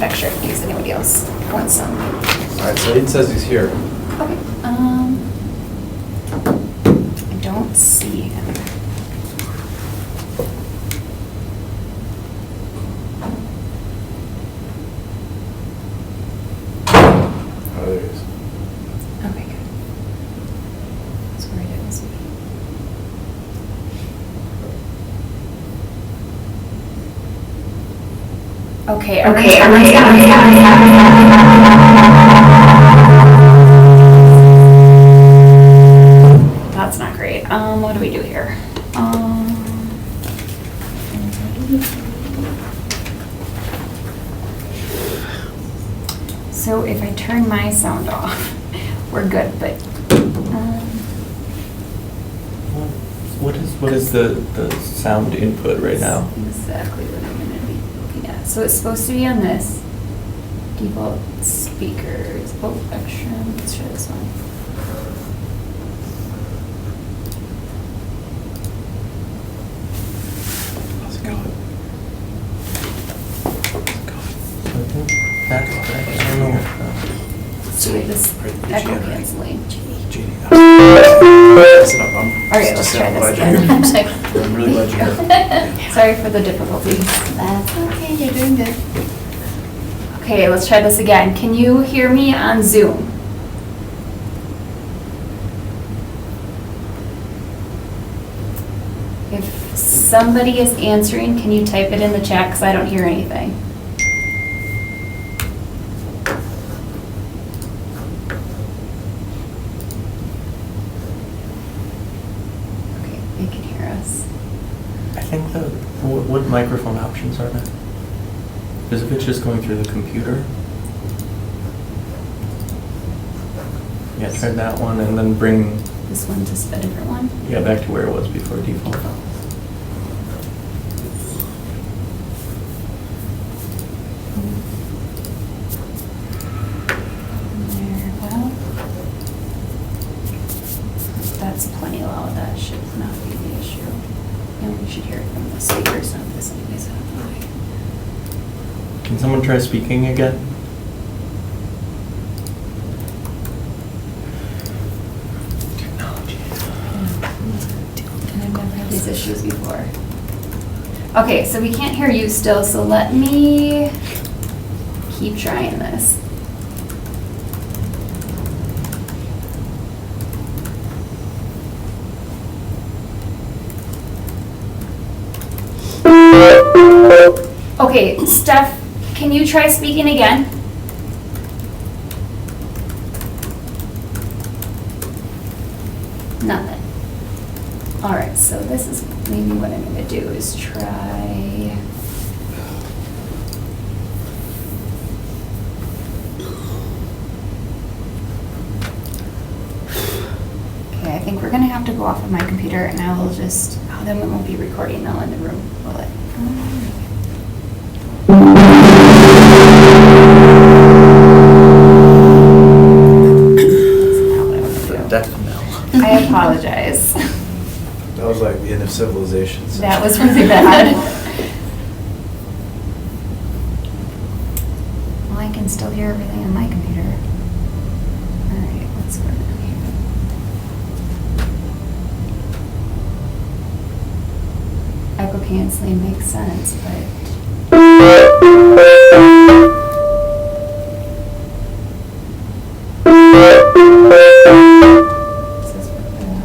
back share in case anybody else wants some. Alright, Saeed says he's here. Okay, I don't see him. Oh, there he is. Okay, good. That's where it is. Okay, that's not great. What do we do here? So if I turn my sound off, we're good, but, What is the sound input right now? that's exactly what I'm gonna be looking at. So it's supposed to be on this default speakers. Oh, extra, let's try this one. How's it going? That's, I don't know. Let's do this echo canceling. Jeannie. Listen up, I'm. Okay, let's try this glad again. you're I'm here. like- I'm really glad you're here. Sorry for the difficulty. That's okay, you're doing good. Okay, let's try this again. Can you hear me on Zoom? If somebody is answering, can you type it in the chat because I don't hear anything? Okay, they can hear us. I think what microphone options are there? Because if it's just going through the computer. Yeah, try that one and then bring, This one's just a different one. yeah, back to where it was before default. There, well, that's plenty loud, that should not be the issue. And we should hear it from the speakers, not this anyways. I don't know. Can someone try speaking again? And I've never had these issues before. Okay, so we can't hear you still, so let me keep trying this. Okay, Steph, can you try speaking again? Nothing. All right, so this is maybe what I'm gonna do is try. Okay, I think we're gonna have to go off of my computer and I will just, oh, then we won't be recording now in the room, will it? That's not what I wanna do. Deaf now. I apologize. That was like the end of civilization. so- That was really bad. Well, I can still hear everything on my computer. All right, let's go down here. Echo canceling makes sense, but. This is what the-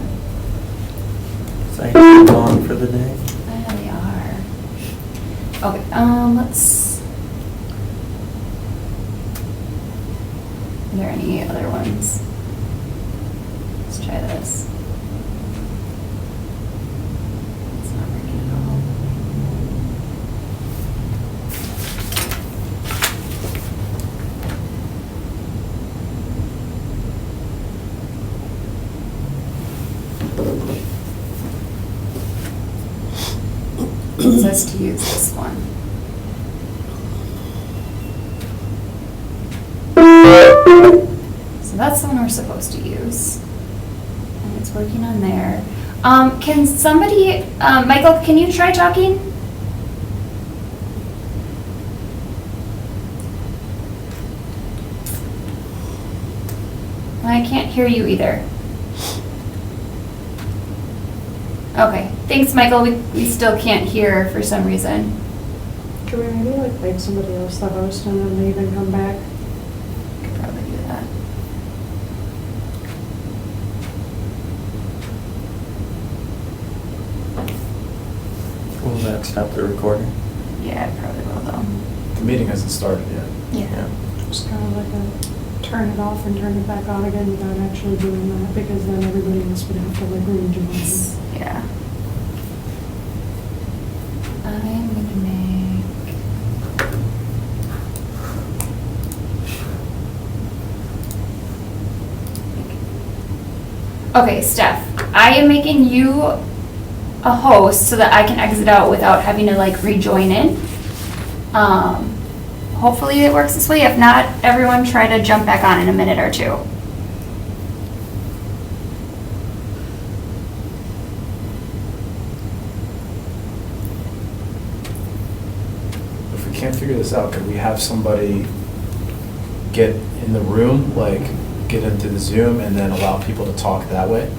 Sites gone for the day. Yeah, they are. Okay, let's. Are there any other ones? Let's try this. It's not working at all. It says to use this one. So that's the one we're supposed to use. And it's working on there. Can somebody, Michael, can you try talking? I can't hear you either. Okay, thanks, Michael. We still can't hear for some reason. Can we maybe like make somebody else the host and then leave and come back? Could probably do that. Will that stop the recording? Yeah, it probably will though. The meeting hasn't started yet. Yeah. Just kind of like a turn it off and turn it back on again without actually doing that, because then everybody else would have to like rejoin. Yeah. I'm gonna make. Okay, Steph, I am making you a host so that I can exit out without having to like rejoin in. Hopefully it works this way. If not, everyone try to jump back on in a minute or two. If we can't figure this out, could we have somebody get in the room, like, get into the Zoom and then allow people to talk that way?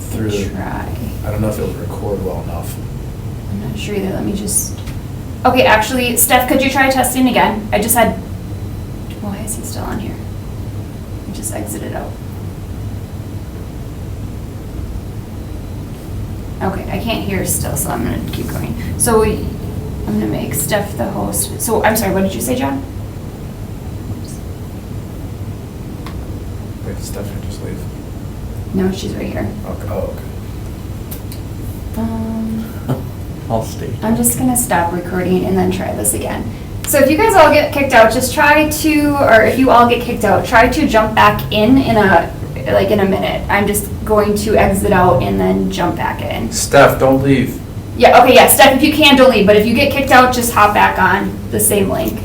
Through the, Try. I don't know if it would record well enough. I'm not sure either. Let me just. Okay, actually, Steph, could you try testing again? I just had. Why is he still on here? I just exited out. Okay, I can't hear still, so I'm gonna keep going. So I'm gonna make Steph the host. So I'm sorry, what did you say, John? Wait, Stephanie just leave. No, she's right here. Okay. Oh, okay. I'll stay. I'm just gonna stop recording and then try this again. So if you guys all get kicked out, just try to, or if you all get kicked out, try to jump back in a minute. I'm just going to exit out and then jump back in. Steph, don't leave. Yeah, okay, yeah, Steph, if you can, don't leave, but if you get kicked out, just hop back on the same link.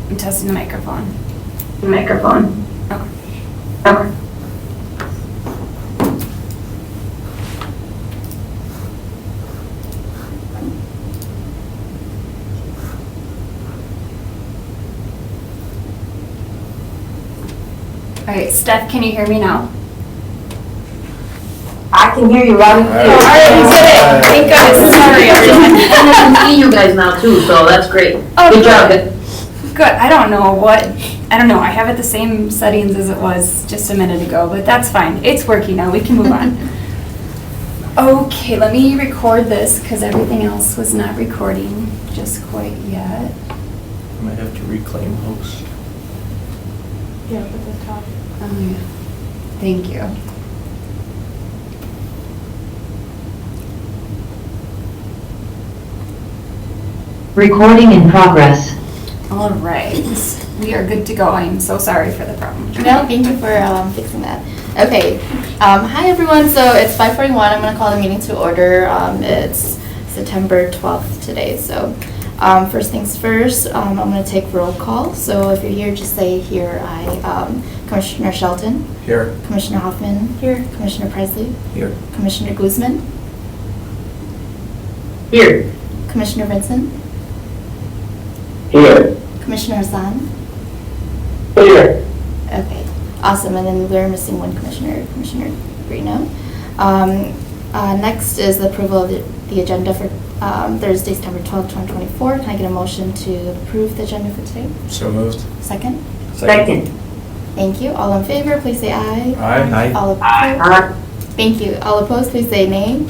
I'm testing the microphone. Okay. Okay. All right, Steph, can you hear me now? I can hear you loud and All clear. All right, you did it. Thank goodness. Sorry, everyone. And I can see you guys now too, so that's great. Oh, Good job. Good. I don't know. I have it the same settings as it was just a minute ago, but that's fine. It's working now. We can move on. Okay, let me record this because everything else was not recording just quite yet. I might have to reclaim host. Yeah, at the top. Oh, yeah. Thank you. Recording in progress. All right. We are good to go. I am so sorry for the problem. No, thank you for fixing that. Okay, hi everyone, so it's 5:41, I'm gonna call the meeting to order. It's September 12th today, so first things first, I'm gonna take roll call. So if you're here, just say here, Commissioner Shelton, Here. Commissioner Hoffman, here, Commissioner Presley, Here. Commissioner Guzman, Here. Commissioner Vincent, Here. Commissioner Hassan. Here. Okay, awesome, and then we're missing one commissioner, Commissioner Reno. Next is the approval of the agenda for Thursday, September 12th, 2024. Can I get a motion to approve the agenda for today? So moved. Second? Second. Thank you. All in favor, please say aye. Aye. All opposed? Thank you. All opposed, please say nay.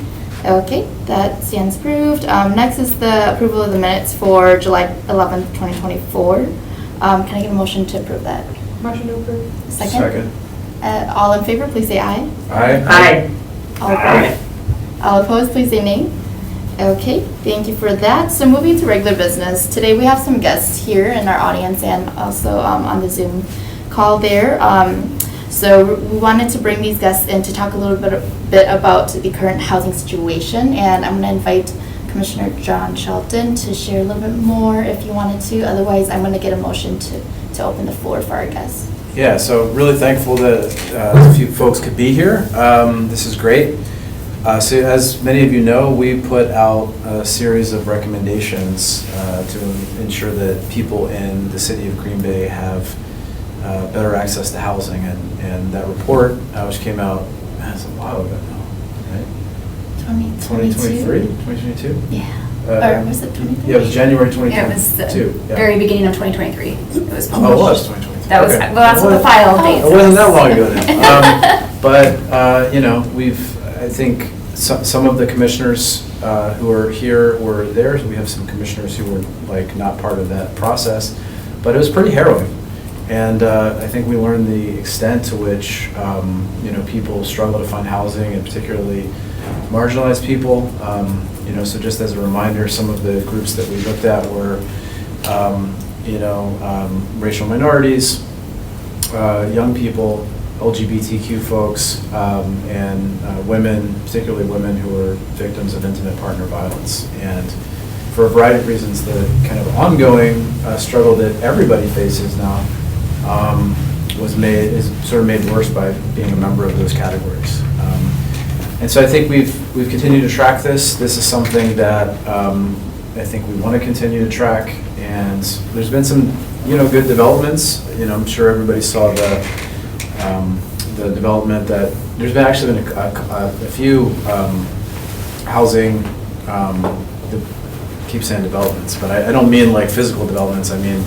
Okay, that stands approved. Next is the approval of the minutes for July 11th, 2024. Can I get a motion to approve that? Motion to approve. Second? All in favor, please say aye. Aye. All opposed, please say nay. Okay, thank you for that. So moving to regular business, today we have some guests here in our audience and also on the Zoom call there. So we wanted to bring these guests in to talk a little bit about the current housing situation, and I'm going to invite Commissioner John Shelton to share a little bit more if you wanted to. Otherwise, I'm going to get a motion to open the floor for our guests. Yeah, so really thankful that a few folks could be here. This is great. So as many of you know, we put out a series of recommendations to ensure that people in the city of Green Bay have better access to housing. And that report, which came out, that's a while ago now, right? 2023? 2022? Yeah. Uh, Or was it 2023? Yeah, it was January It was 2022. the yeah. very beginning of 2023. It was Oh, it was published. 2023. That was, Okay. well, that's what the file date It says. wasn't that long ago then. But, you know, I think some of the commissioners who are here were there. We have some commissioners who were like not part of that process, but it was pretty harrowing. And I think we learned the extent to which, you know, people struggle to find housing, and particularly marginalized people. You know, so just as a reminder, some of the groups that we looked at were, you know, racial minorities, young people, LGBTQ folks, and women, particularly women who are victims of intimate partner violence. And for a variety of reasons, the kind of ongoing struggle that everybody faces now is sort of made worse by being a member of those categories. And so I think we've continued to track this. This is something that I think we want to continue to track. And there's been some, you know, good developments. You know, I'm sure everybody saw the development that there's been actually been a few housing, keep saying developments, but I don't mean like physical developments. I mean,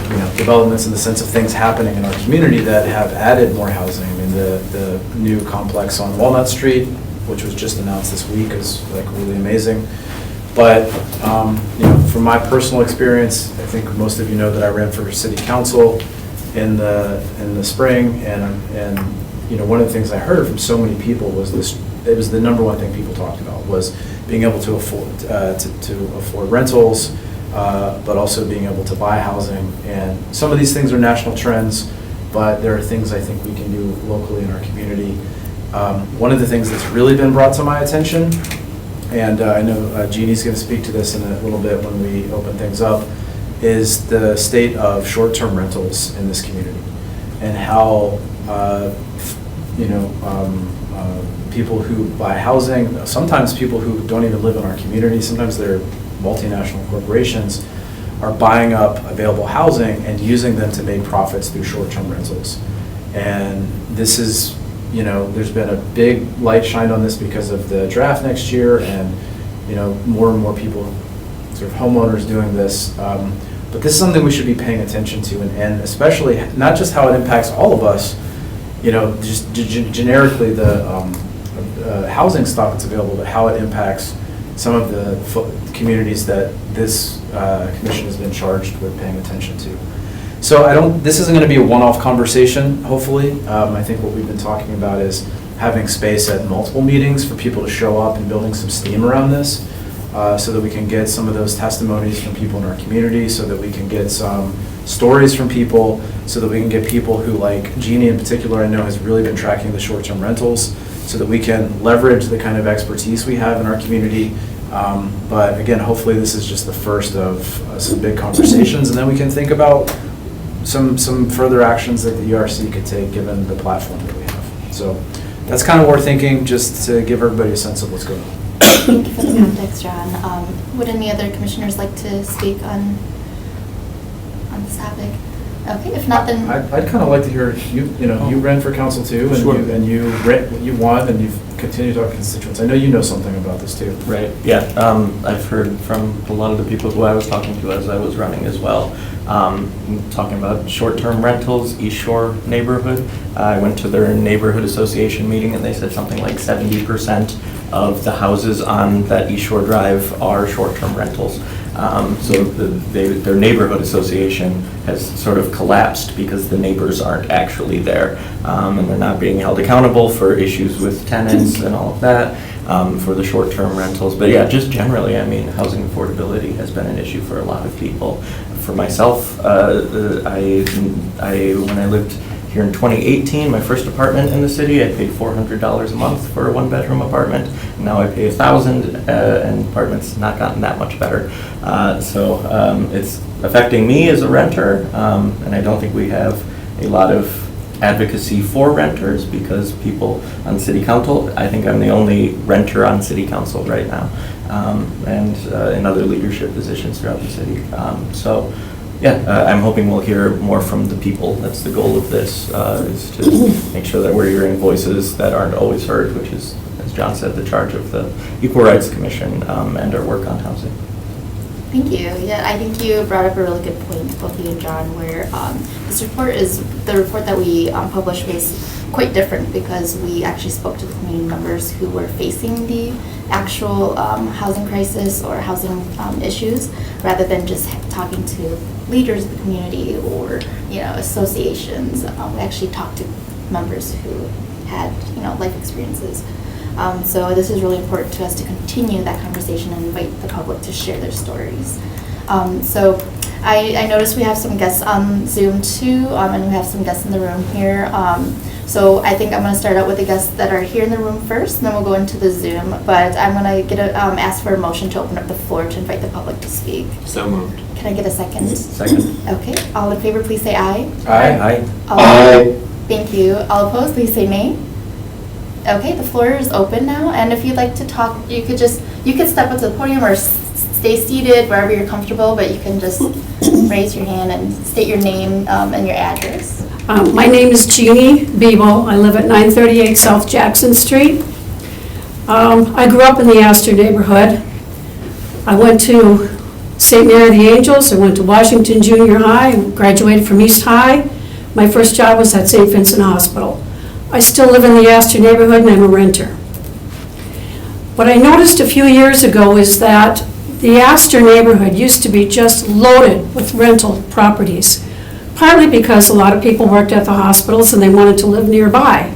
you know, developments in the sense of things happening in our community that have added more housing. I mean, the new complex on Walnut Street, which was just announced this week, is like really amazing. But, you know, from my personal experience, I think most of you know that I ran for city council in the spring, and you know, one of the things I heard from so many people was this. It was the number one thing people talked about was being able to afford to afford rentals, but also being able to buy housing. And some of these things are national trends, but there are things I think we can do locally in our community. One of the things that's really been brought to my attention, and I know Jeannie's going to speak to this in a little bit when we open things up, is the state of short-term rentals in this community, and how you know, people who buy housing, sometimes people who don't even live in our community, sometimes they're multinational corporations, are buying up available housing and using them to make profits through short-term rentals. And this is, you know, there's been a big light shined on this because of the draft next year, and, you know, more and more people, sort of homeowners doing this. But this is something we should be paying attention to, and especially not just how it impacts all of us, you know, just generically the housing stock that's available, but how it impacts some of the communities that this commission has been charged with paying attention to. So this isn't going to be a one-off conversation, hopefully. I think what we've been talking about is having space at multiple meetings for people to show up and building some steam around this, so that we can get some of those testimonies from people in our community, so that we can get some stories from people, so that we can get people who, like Jeannie in particular, I know has really been tracking the short-term rentals, so that we can leverage the kind of expertise we have in our community. But again, hopefully this is just the first of some big conversations, and then we can think about some further actions that the ERC could take given the platform that we have. So that's kind of what we're thinking, just to give everybody a sense of what's going on. Thank you for the context, John. Would any other commissioners like to speak on this topic? Okay, if not, then I'd kind of like to hear, you know, you ran for council too, Sure. and you won, and you've continued to talk to constituents. I know you know something about this too. Right, yeah. I've heard from a lot of the people who I was talking to as I was running as well, talking about short-term rentals, East Shore neighborhood. I went to their neighborhood association meeting, and they said something like 70% of the houses on that East Shore Drive are short-term rentals. So their neighborhood association has sort of collapsed because the neighbors aren't actually there. And they're not being held accountable for issues with tenants and all of that, for the short-term rentals. But yeah, just generally, I mean, housing affordability has been an issue for a lot of people. For myself, when I lived here in 2018, my first apartment in the city, I paid $400 a month for a one-bedroom apartment. Now I pay $1,000, and apartments not gotten that much better. So it's affecting me as a renter, and I don't think we have a lot of advocacy for renters because people on city council, I think I'm the only renter on city council right now, and in other leadership positions throughout the city. So yeah, I'm hoping we'll hear more from the people. That's the goal of this, is to make sure that we're hearing voices that aren't always heard, which is, as John said, the charge of the Equal Rights Commission and our work on housing. Thank you. Yeah, I think you brought up a really good point, both you and John, where this report is, the report that we published was quite different because we actually spoke to the community members who were facing the actual housing crisis or housing issues, rather than just talking to leaders of the community or, you know, associations. We actually talked to members who had, you know, life experiences. So this is really important to us to continue that conversation and invite the public to share their stories. So I noticed we have some guests on Zoom too, and we have some guests in the room here. So I think I'm going to start out with the guests that are here in the room first, and then we'll go into the Zoom. But I'm going to ask for a motion to open up the floor to invite the public to speak. So moved. Can I get a second? Second. Okay. All in favor, please say aye. Aye. Aye. Thank you. All opposed, please say nay. Okay, the floor is open now, and if you'd like to talk, you could step up to the podium or stay seated wherever you're comfortable, but you can just raise your hand and state your name and your address. My name is Jeannie Bebo. I live at 938 South Jackson Street. I grew up in the Astor neighborhood. I went to St. Mary of the Angels. I went to Washington Junior High, graduated from East High. My first job was at St. Vincent Hospital. I still live in the Astor neighborhood and I'm a renter. What I noticed a few years ago is that the Astor neighborhood used to be just loaded with rental properties, partly because a lot of people worked at the hospitals and they wanted to live nearby.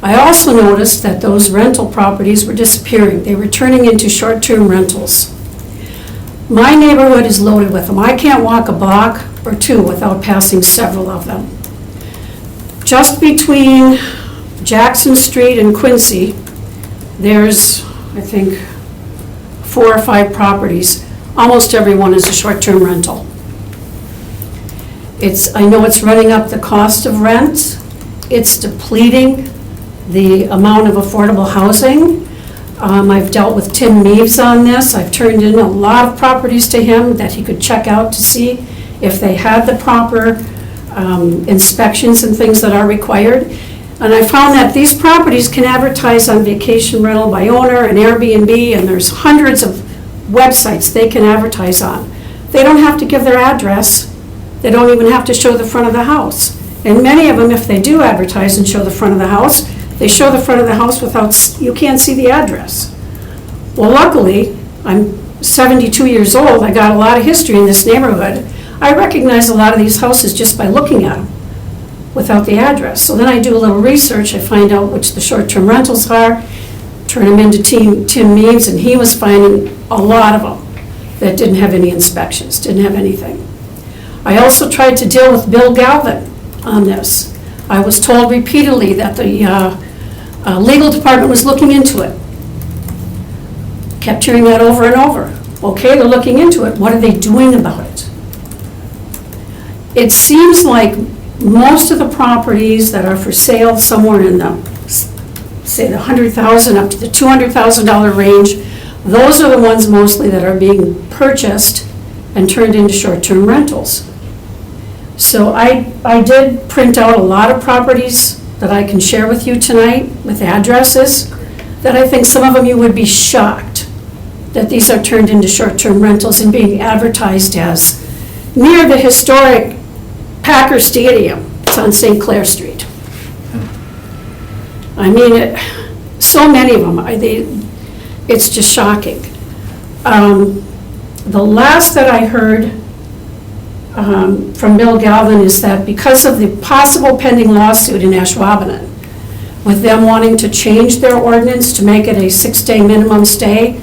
I also noticed that those rental properties were disappearing. They were turning into short-term rentals. My neighborhood is loaded with them. I can't walk a block or two without passing several of them. Just between Jackson Street and Quincy, there's, I think, 4 or 5 properties. Almost every one is a short-term rental. I know it's running up the cost of rent. It's depleting the amount of affordable housing. I've dealt with Tim Meaves on this. I've turned in a lot of properties to him that he could check out to see if they had the proper inspections and things that are required. And I found that these properties can advertise on Vacation Rental by Owner and Airbnb, and there's hundreds of websites they can advertise on. They don't have to give their address. They don't even have to show the front of the house. And many of them, if they do advertise and show the front of the house, they show the front of the house without, you can't see the address. Well, luckily, I'm 72 years old. I got a lot of history in this neighborhood. I recognize a lot of these houses just by looking at them without the address. So then I do a little research. I find out which the short-term rentals are, turn them into Tim Meaves, and he was finding a lot of them that didn't have any inspections, didn't have anything. I also tried to deal with Bill Galvin on this. I was told repeatedly that the legal department was looking into it. Kept hearing that over and over. Okay, they're looking into it. What are they doing about it? It seems like most of the properties that are for sale somewhere in the, say, the $100,000 up to the $200,000 range, those are the ones mostly that are being purchased and turned into short-term rentals. So I did print out a lot of properties that I can share with you tonight with addresses that I think some of them you would be shocked that these are turned into short-term rentals and being advertised as near the historic Packer Stadium. It's on St. Clair Street. I mean, so many of them, it's just shocking. the last that I heard from Bill Galvin is that because of the possible pending lawsuit in Ashwaubenon, with them wanting to change their ordinance to make it a 6-day minimum stay,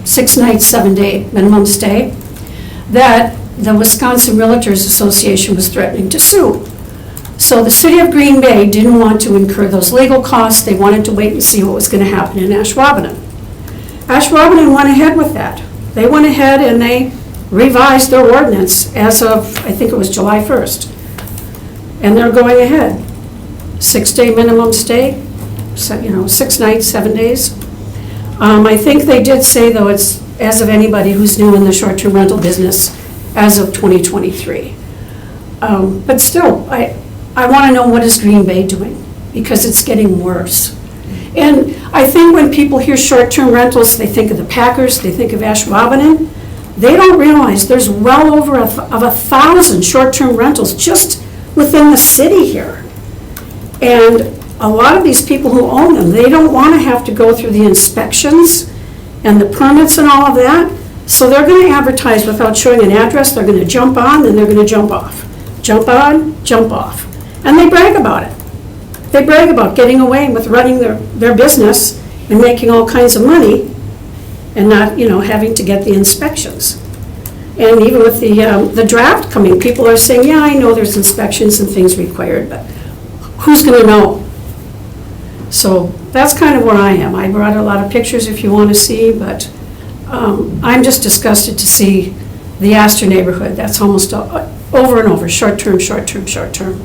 6 nights, 7-day minimum stay, that the Wisconsin Realtors Association was threatening to sue. So the city of Green Bay didn't want to incur those legal costs. They wanted to wait and see what was going to happen in Ashwaubenon. Ashwaubenon went ahead with that. They went ahead and they revised their ordinance as of, I think it was July 1st. And they're going ahead. 6-day minimum stay, 6 nights, 7 days. I think they did say, though, it's as of anybody who's new in the short-term rental business as of 2023. But still, I want to know what is Green Bay doing, because it's getting worse. And I think when people hear short-term rentals, they think of the Packers, they think of Ashwaubenon. They don't realize there's well over 1,000 short-term rentals just within the city here. And a lot of these people who own them, they don't want to have to go through the inspections and the permits and all of that. So they're going to advertise without showing an address. They're going to jump on, then they're going to jump off. Jump on, jump off. And they brag about it. They brag about getting away with running their business and making all kinds of money and not, having to get the inspections. And even with the draft coming, people are saying, yeah, I know there's inspections and things required, but who's going to know? So that's kind of where I am. I brought a lot of pictures if you want to see, but I'm just disgusted to see the Astor neighborhood. That's almost over and over, short-term, short-term, short-term.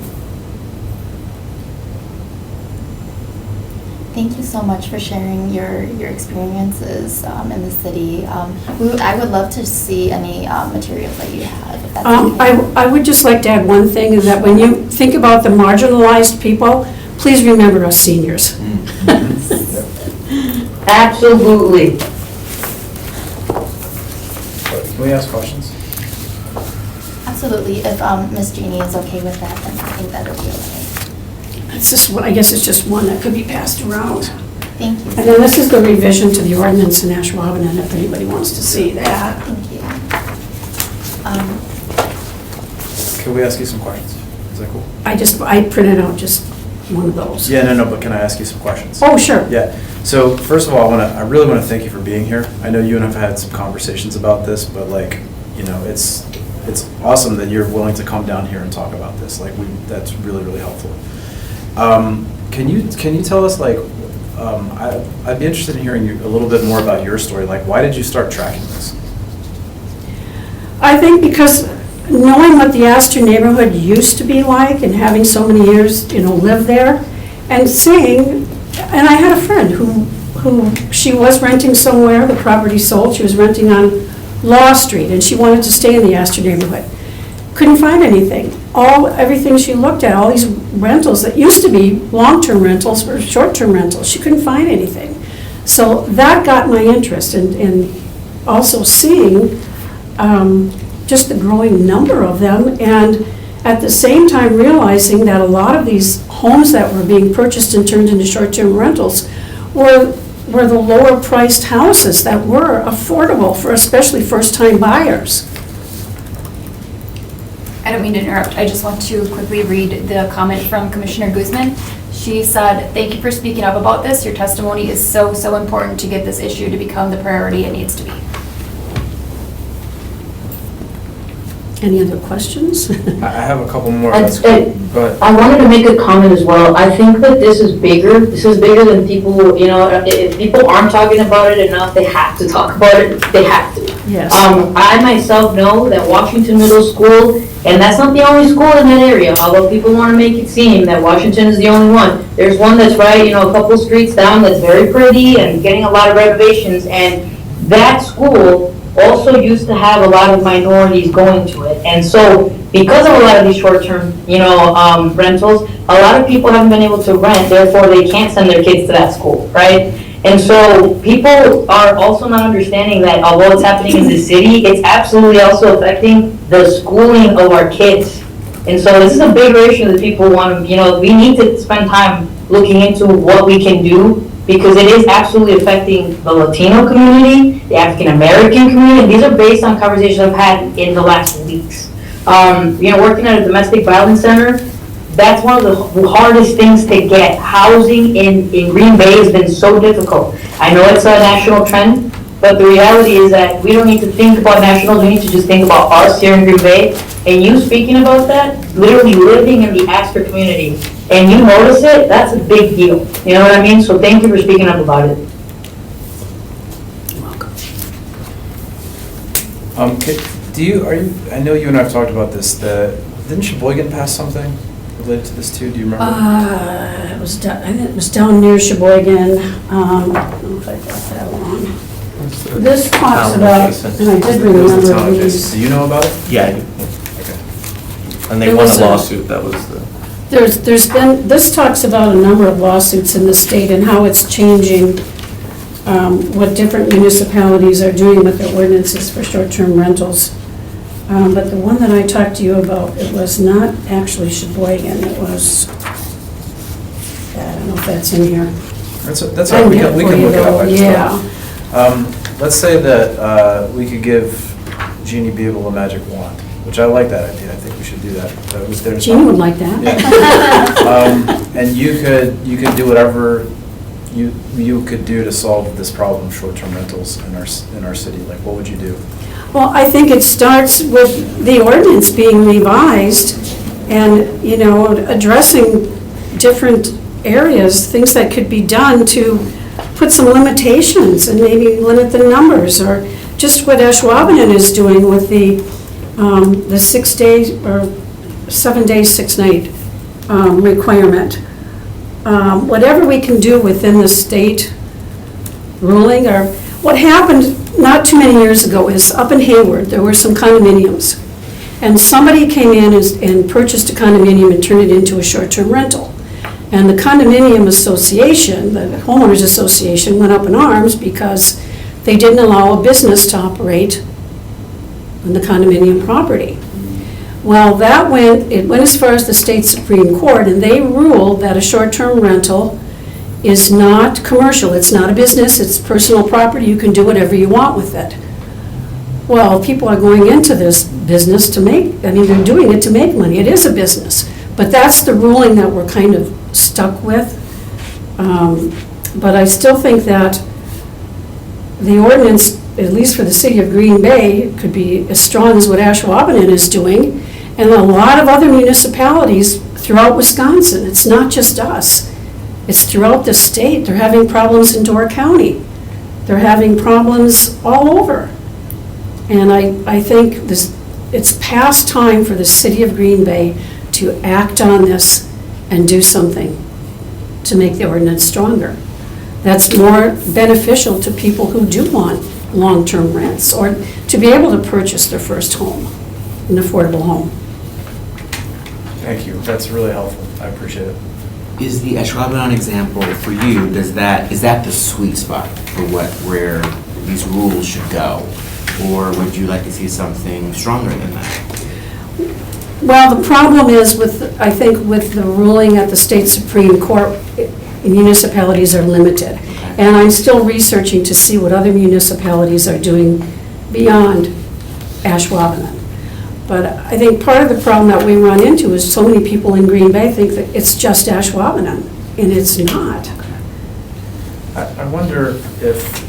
Thank you so much for sharing your experiences in the city. I would love to see any materials that you have. If that's okay. I would just like to add one thing, is that when you think about the marginalized people, please remember us seniors. Absolutely. Can we ask questions? Absolutely. If Ms. Jeannie is okay with that, then I think that would be okay. It's just, I guess it's just one that could be passed around. Thank you. And then this is the revision to the ordinance in Ashwaubenon, if anybody wants to see that. Thank you. Can we ask you some questions? Is that cool? I printed out just one of those. Yeah, no, but can I ask you some questions? Oh, sure. Yeah, so first of all, I really want to thank you for being here. I know you and I have had some conversations about this, but it's awesome that you're willing to come down here and talk about this. That's really, really helpful. Can you tell us, I'd be interested in hearing a little bit more about your story. Why did you start tracking this? I think because knowing what the Astor neighborhood used to be like and having so many years, lived there, and seeing, and I had a friend who she was renting somewhere, the property sold, she was renting on Law Street, and she wanted to stay in the Astor neighborhood. Couldn't find anything. Everything she looked at, all these rentals that used to be long-term rentals were short-term rentals. She couldn't find anything. So that got my interest in also seeing just the growing number of them, and at the same time realizing that a lot of these homes that were being purchased and turned into short-term rentals were the lower-priced houses that were affordable for especially first-time buyers. I don't mean to interrupt. I just want to quickly read the comment from Commissioner Guzman. She said, "Thank you for speaking up about this. Your testimony is so, so important to get this issue to become the priority it needs to be." Any other questions? I have a couple more. That's That's it. cool. Go ahead. I wanted to make a comment as well. I think that this is bigger. This is bigger than people, if people aren't talking about it enough, they have to talk about it. They have to. Yes. I myself know that Washington Middle School, and that's not the only school in that area, although people want to make it seem that Washington is the only one. There's one that's right, a couple streets down that's very pretty and getting a lot of renovations, and that school also used to have a lot of minorities going to it. And so, because of a lot of these short-term, rentals, a lot of people haven't been able to rent, therefore they can't send their kids to that school, right? And so, people are also not understanding that although it's happening in the city, it's absolutely also affecting the schooling of our kids. And so, this is a bigger issue that people want to, we need to spend time looking into what we can do because it is absolutely affecting the Latino community, the African American community. These are based on conversations I've had in the last weeks. Working at a domestic violence center, that's one of the hardest things to get. Housing in Green Bay has been so difficult. I know it's a national trend, but the reality is that we don't need to think about nationals, we need to just think about us here in Green Bay. And you speaking about that, literally living in the Astor community, and you notice it, that's a big deal. You know what I mean? So thank you for speaking up about it. I know you and I have talked about this, didn't Sheboygan pass something related to this too, do you remember? It was down, I think it was down near Sheboygan. I don't know if I got that one. This talks Town about, adjacent. and I did It was the remember town adjacent. these. Do you know about it? Yeah, I do. Okay. And they There won a was a- lawsuit, that was the, There's been, this talks about a number of lawsuits in the state and how it's changing, what different municipalities are doing with their ordinances for short-term rentals. But the one that I talked to you about, it was not actually Sheboygan, it was, I don't know if that's in here. That's all right, we can look it up. I just Yeah. thought. Let's say that we could give Jeannie Beeble a magic wand, which I like that idea, I think we should do that. That was their- Jeannie would like that. Yeah. And you could do whatever you could do to solve this problem of short-term rentals in our city, like what would you do? Well, I think it starts with the ordinance being revised and, addressing different areas, things that could be done to put some limitations and maybe limit the numbers, or just what Ashwaubenon is doing with the 6 days or 7 days, 6 night requirement. Whatever we can do within the state ruling, or what happened not too many years ago is up in Hayward, there were some condominiums. And somebody came in and purchased a condominium and turned it into a short-term rental. And the condominium association, the homeowners association, went up in arms because they didn't allow a business to operate on the condominium property. Well, it went as far as the state Supreme Court, and they ruled that a short-term rental is not commercial, it's not a business, it's personal property, you can do whatever you want with it. Well, people are going into this business they're doing it to make money, it is a business. But that's the ruling that we're kind of stuck with. But I still think that the ordinance, at least for the city of Green Bay, could be as strong as what Ashwaubenon is doing, and a lot of other municipalities throughout Wisconsin. It's not just us. It's throughout the state. They're having problems in Door County. They're having problems all over. And I think it's past time for the city of Green Bay to act on this and do something to make the ordinance stronger. That's more beneficial to people who do want long-term rents, or to be able to purchase their first home, an affordable home. Thank you, that's really helpful, I appreciate it. Is the Ashwaubenon example for you, is that the sweet spot for where these rules should go? Or would you like to see something stronger than that? Well, the problem is I think with the ruling at the state Supreme Court, municipalities are limited. And I'm still researching to see what other municipalities are doing beyond Ashwaubenon. But I think part of the problem that we run into is so many people in Green Bay think that it's just Ashwaubenon, and it's not. I wonder if,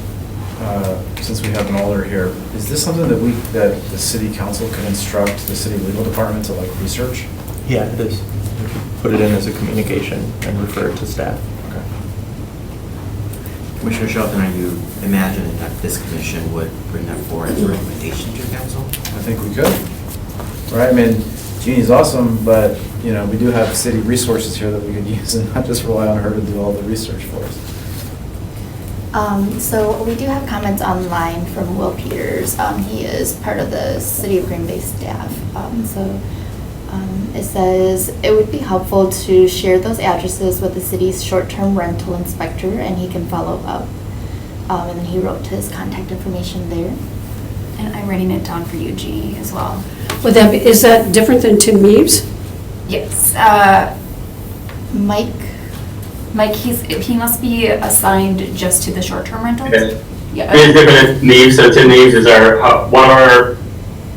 since we have an alder here, is this something that the city council could instruct the city legal department to research? yeah, it is. We could put it in as a communication and refer it to staff. Okay. Commissioner Shelton, are you imagining that this commission would bring that forward as a recommendation to council? I think we could, right? I mean, Jeannie's awesome, but, we do have city resources here that we could use and not just rely on her to do all the research for us. So we do have comments online from Will Peters. He is part of the City of Green Bay staff. It says, it would be helpful to share those addresses with the city's short-term rental inspector, and he can follow up. And then he wrote his contact information there. And I'm writing it down for you, Jeannie, as well. Is that different than Tim Meaves? Yes. Mike Mike, he must be assigned just to the short-term rentals? Okay. Yeah. My name's Nick Neves, so Tim Neves is one of our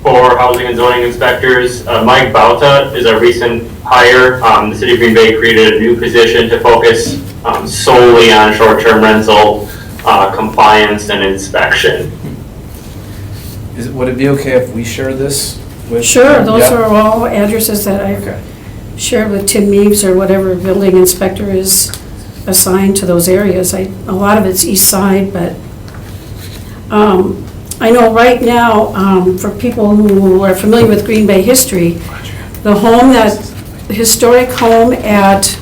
4 housing and zoning inspectors. Mike Bauta is our recent hire. The city of Green Bay created a new position to focus solely on short-term rental compliance and inspection. Would it be okay if we share this with? Sure, those Yeah? are all addresses that I've Okay. shared with Tim Meaves or whatever building inspector is assigned to those areas. A lot of it's east side, but I know right now, for people who are familiar with Green Bay history, the historic home at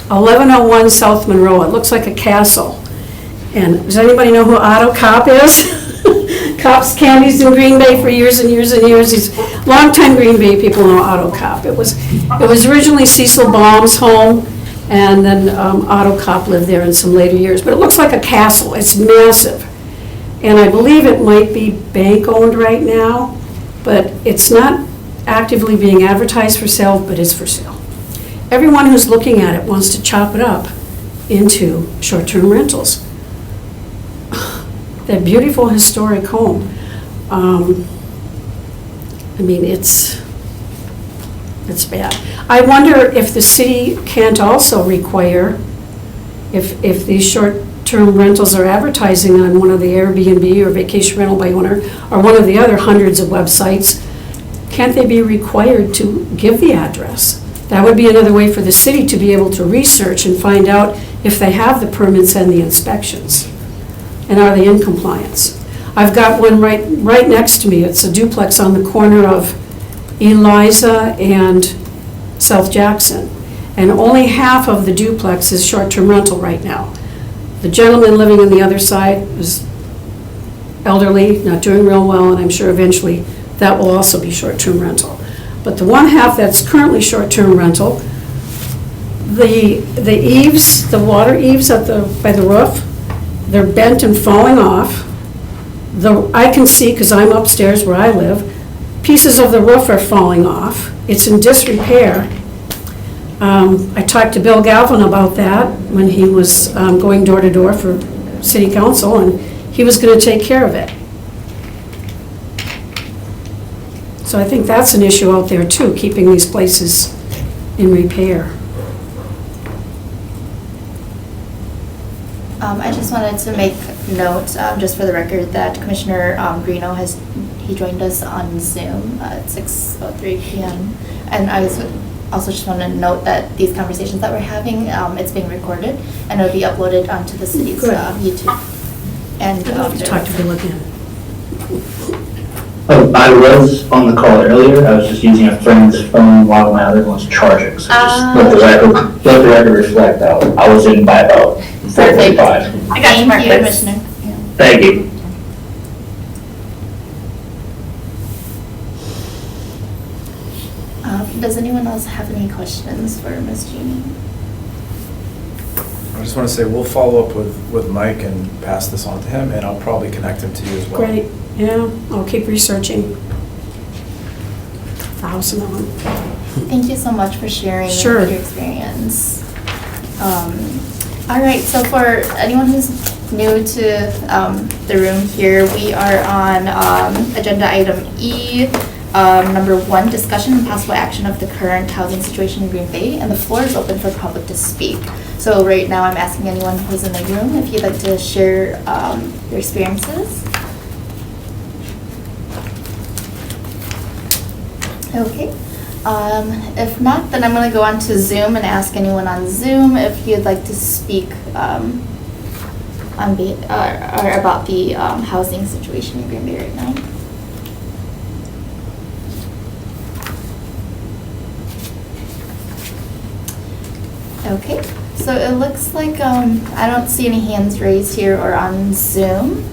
1101 South Monroe, it looks like a castle. And does anybody know who Otto Kopp is? Kopp's Candies in Green Bay for years and years and years. He's longtime Green Bay people know Otto Kopp. It was originally Cecil Baum's home, and then Otto Kopp lived there in some later years. But it looks like a castle. It's massive. And I believe it might be bank-owned right now, but it's not actively being advertised for sale, but is for sale. Everyone who's looking at it wants to chop it up into short-term rentals. That beautiful historic home. I mean, it's bad. I wonder if the city can't also require, if these short-term rentals are advertising on one of the Airbnb or Vacation Rental by Owner, or one of the other hundreds of websites, can't they be required to give the address? That would be another way for the city to be able to research and find out if they have the permits and the inspections. And are they in compliance? I've got one right next to me. It's a duplex on the corner of Eliza and South Jackson. And only half of the duplex is short-term rental right now. The gentleman living on the other side is elderly, not doing real well, and I'm sure eventually that will also be short-term rental. But the one half that's currently short-term rental, the eaves, the water eaves by the roof, they're bent and falling off. I can see, because I'm upstairs where I live, pieces of the roof are falling off. It's in disrepair. I talked to Bill Galvin about that when he was going door to door for city council, and he was going to take care of it. So I think that's an issue out there too, keeping these places in repair. I just wanted to make note, just for the record, that Commissioner Greeno he joined us on Zoom at 6:03 p.m. And I also just want to note that these conversations that we're having, it's being recorded, and it'll be uploaded onto the city's Good. YouTube. And I'd like to talk to Bill again. I was on the call earlier. I was just using a friend's phone while my other one's charging. So just let the record reflect that I was in by about 4:45. I got you, Thank you, Marcus. Commissioner. Thank you. Does anyone else have any questions for Ms. Jeannie? I just want to say, we'll follow up with Mike and pass this on to him, and I'll probably connect him to you as well. Great, yeah, I'll keep researching. 1,000 of them. Thank you so much for sharing Sure. your experience. All right, so for anyone who's new to the room here, we are on agenda item E, number 1, discussion and possible action of the current housing situation in Green Bay, and the floor is open for public to speak. So right now, I'm asking anyone who's in the room if you'd like to share your experiences. Okay. If not, then I'm going to go on to Zoom and ask anyone on Zoom if you'd like to speak or about the housing situation in Green Bay right now. Okay, so it looks like I don't see any hands raised here or on Zoom.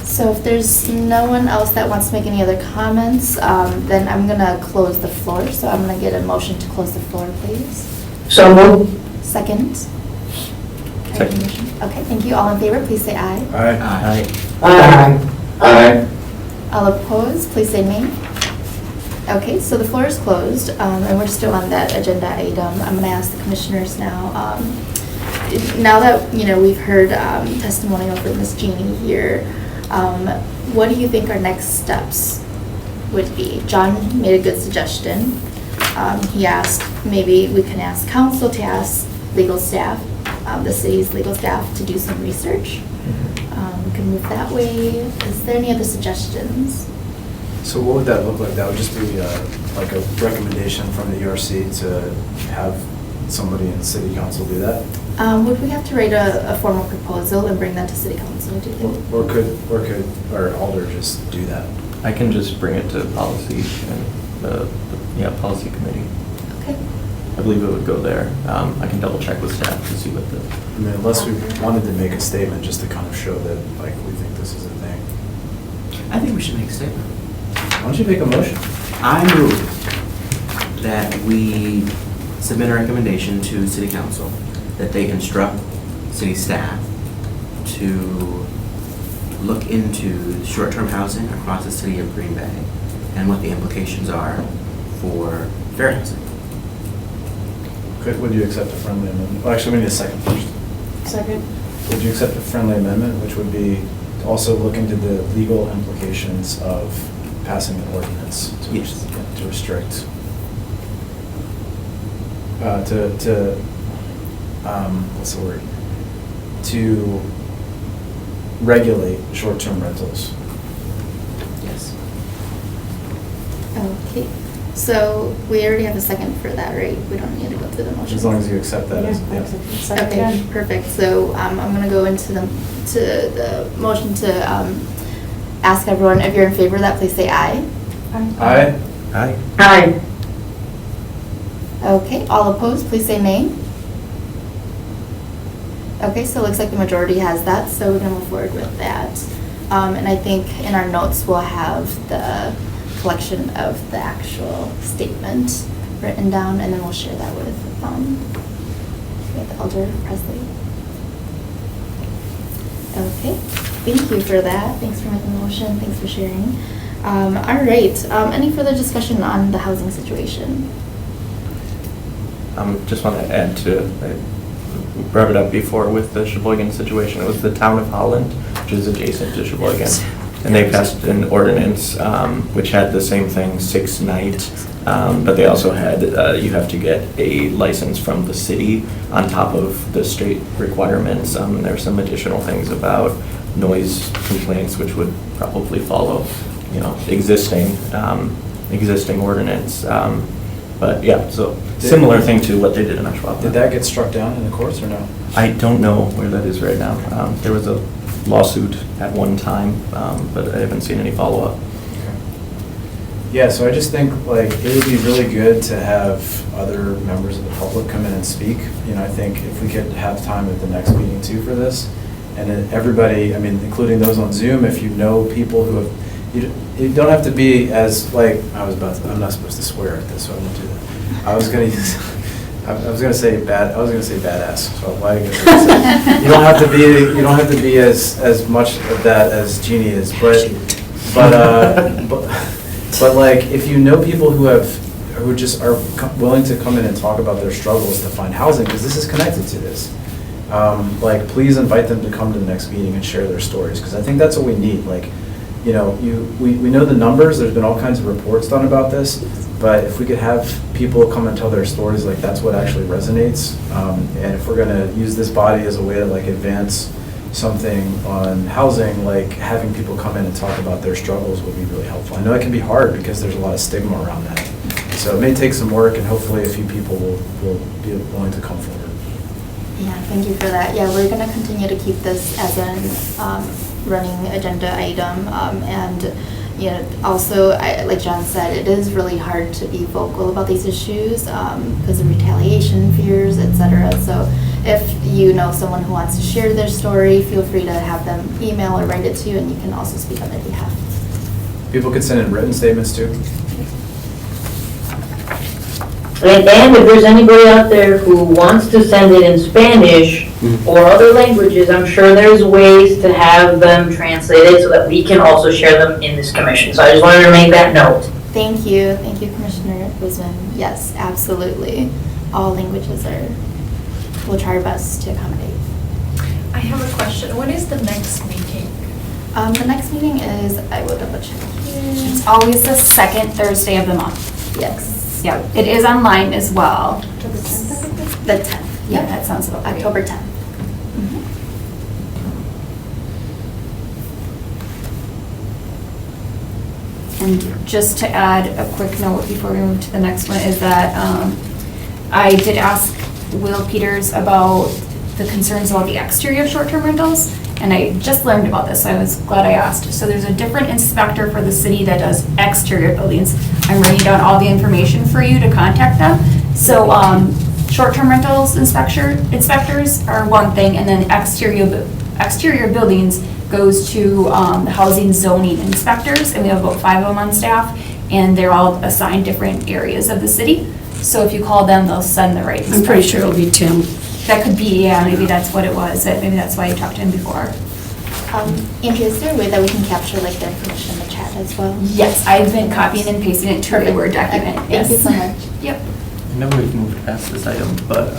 So if there's no one else that wants to make any other comments, then I'm going to close the floor. So I'm going to get a motion to close the floor, please. So moved. Second? Second. Okay, thank you. All in favor, please say aye. All right. Aye. Aye. Aye. All opposed, please say nay. Okay, so the floor is closed, and we're still on that agenda item. I'm gonna ask the commissioners now, now that, we've heard testimonial from Ms. Jeannie here, what do you think our next steps would be? John made a good suggestion. He asked, maybe we can ask council to ask legal staff, the city's legal staff, to do some research. We can move that way. Is there any other suggestions? So what would that look like? That would just be like a recommendation from the ERC to have somebody in city council do that? Would we have to write a formal proposal and bring that to city council, do you think? Or could our alder just do that? I can just bring it to policy and the policy committee. Okay. I believe it would go there. I can double check with staff to see what the. I mean, unless we wanted to make a statement just to kind of show that, like, we think this is a thing. I think we should make a statement. Why don't you make a motion? I move that we submit a recommendation to city council that they instruct city staff to look into short-term housing across the city of Green Bay and what the implications are for fair housing. Would you accept a friendly amendment? Well, actually, we need a second first. Second. Would you accept a friendly amendment, which would be to also look into the legal implications of passing an ordinance to Yes. to restrict, what's the word? To regulate short-term rentals. Yes. Okay, so we already have a second for that, right? We don't need to go through the motion. As long as you accept that as, yeah. Okay, perfect. So I'm gonna go into the motion to ask everyone, if you're in favor of that, please say aye. Aye? Aye. Aye. Okay, all opposed, please say nay. Okay, so it looks like the majority has that, so we're gonna move forward with that. And I think in our notes, we'll have the collection of the actual statement written down, and then we'll share that with Elder Presley. Okay, thank you for that. Thanks for making the motion, thanks for sharing. All right, any further discussion on the housing situation? Just want to add to, I brought it up before with the Sheboygan situation. It was the town of Holland, which is adjacent to Sheboygan. Yes. And they passed an ordinance which had the same thing, 6-night, but they also had, you have to get a license from the city on top of the state requirements. There's some additional things about noise complaints which would probably follow, existing ordinance. But yeah, so similar thing to what they did in Ashwaubenon. Did that get struck down in the courts or no? I don't know where that is right now. There was a lawsuit at one time, but I haven't seen any follow-up. Yeah, so I just think like it would be really good to have other members of the public come in and speak. I think if we could have time at the next meeting too for this, and then everybody, I mean, including those on Zoom, if you know people who have, you don't have to be as like, I'm not supposed to swear at this, so I won't do that. I was gonna say badass, so why are you gonna say that? You don't have to be as much of that as Jeannie is, but like, if you know people who just are willing to come in and talk about their struggles to find housing, because this is connected to this, like, please invite them to come to the next meeting and share their stories, because I think that's what we need. Like, we know the numbers, there's been all kinds of reports done about this, but if we could have people come and tell their stories, like, that's what actually resonates. And if we're gonna use this body as a way to like advance something on housing, like having people come in and talk about their struggles would be really helpful. I know it can be hard because there's a lot of stigma around that. So it may take some work, and hopefully a few people will be willing to come forward. Yeah, thank you for that. Yeah, we're gonna continue to keep this as an running agenda item, and also, like John said, it is really hard to be vocal about these issues because of retaliation fears, etc. So if you know someone who wants to share their story, feel free to have them email or write it to you, and you can also speak on their behalf. People could send in written statements too. And if there's anybody out there who wants to send it in Spanish or other languages, I'm sure there's ways to have them translated so that we can also share them in this commission. So I just wanted to make that note. Thank you Commissioner Guzman. Yes, absolutely. All languages we'll try our best to accommodate. I have a question. When is the next meeting? The next meeting is, I will double check It's here. always the second Thursday of the month. Yes. Yeah, it is online as well. The 10th. Yeah, that sounds about right. October 10th. And just to add a quick note before we move to the next one is that I did ask Will Peters about the concerns about the exterior short-term rentals, and I just learned about this, so I was glad I asked. So there's a different inspector for the city that does exterior buildings. I'm writing down all the information for you to contact them. So short-term rentals inspectors are one thing, and then exterior buildings goes to the housing zoning inspectors, and we have about 5 of them on staff, and they're all assigned different areas of the city. So if you call them, they'll send the right inspector. I'm pretty sure it'll be Tim. That could be, yeah, maybe that's what it was. Maybe that's why you talked to him before. Andrea, is there a way that we can capture like the information in the chat as well? Yes, I've been copying and pasting it to the Word document. Okay, thank you so much. Yep. I know we've moved past this item, but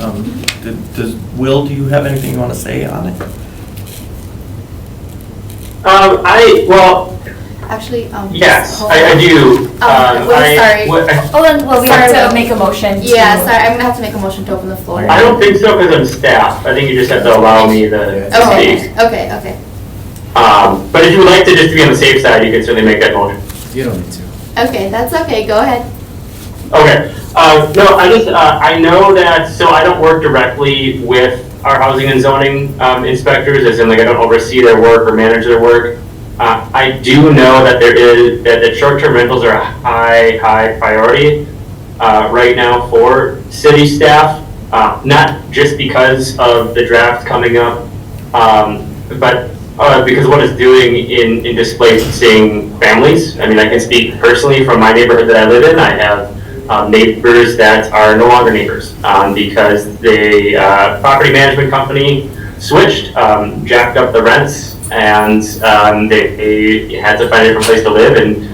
Will, do you have anything you want to say on it? Actually, Yes, hold I on. do. Sorry. Hold on, well, we have to make a motion. Yeah, sorry, I'm gonna have to make a motion to open the floor. I don't think so because I'm staff. I think you just have to allow me to speak. Okay. But if you would like to just be on the safe side, you can certainly make that motion. You don't need to. Okay, that's okay, go ahead. Okay. No, I know that, so I don't work directly with our housing and zoning inspectors, as in like I don't oversee their work or manage their work. I do know that that short-term rentals are a high priority right now for city staff, not just because of the draft coming up, but because of what it's doing in displacing families. I mean, I can speak personally from my neighborhood that I live in. I have neighbors that are no longer neighbors because the property management company switched, jacked up the rents, and they had to find a different place to live, and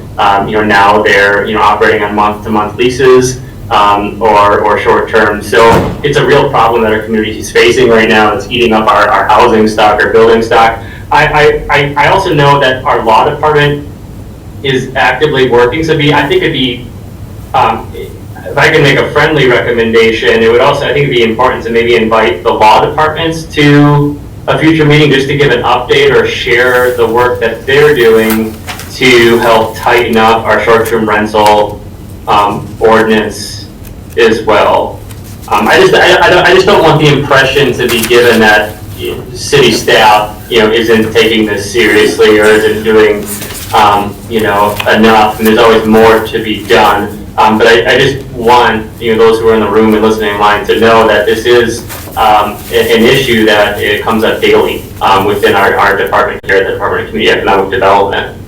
now they're operating on month-to-month leases or short-term. So it's a real problem that our community is facing right now. It's eating up our housing stock, our building stock. I also know that our law department is actively working. So I think it'd be if I can make a friendly recommendation, it would also, I think it'd be important to maybe invite the law departments to a future meeting just to give an update or share the work that they're doing to help tighten up our short-term rental ordinance as well. I just don't want the impression to be given that city staff, isn't taking this seriously or isn't doing, enough, and there's always more to be done. But I just want, those who are in the room and listening online to know that this is an issue that it comes up daily within our department here at the Department of Community Economic Development.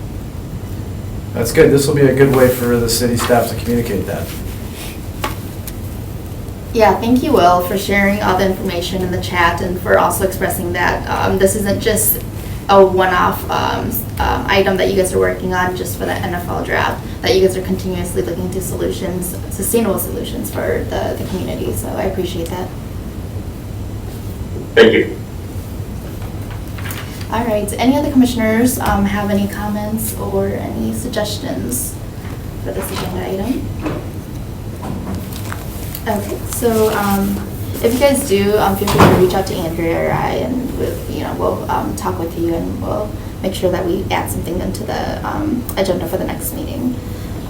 That's good. This will be a good way for the city staff to communicate that. Yeah, thank you, Will, for sharing all the information in the chat and for also expressing that this isn't just a one-off item that you guys are working on just for the NFL draft, that you guys are continuously looking to solutions, sustainable solutions for the community. So I appreciate that. Thank you. All right, any other commissioners have any comments or any suggestions for this agenda item? Okay, so if you guys do, feel free to reach out to Andrea or I, and we'll talk with you, and we'll make sure that we add something into the agenda for the next meeting.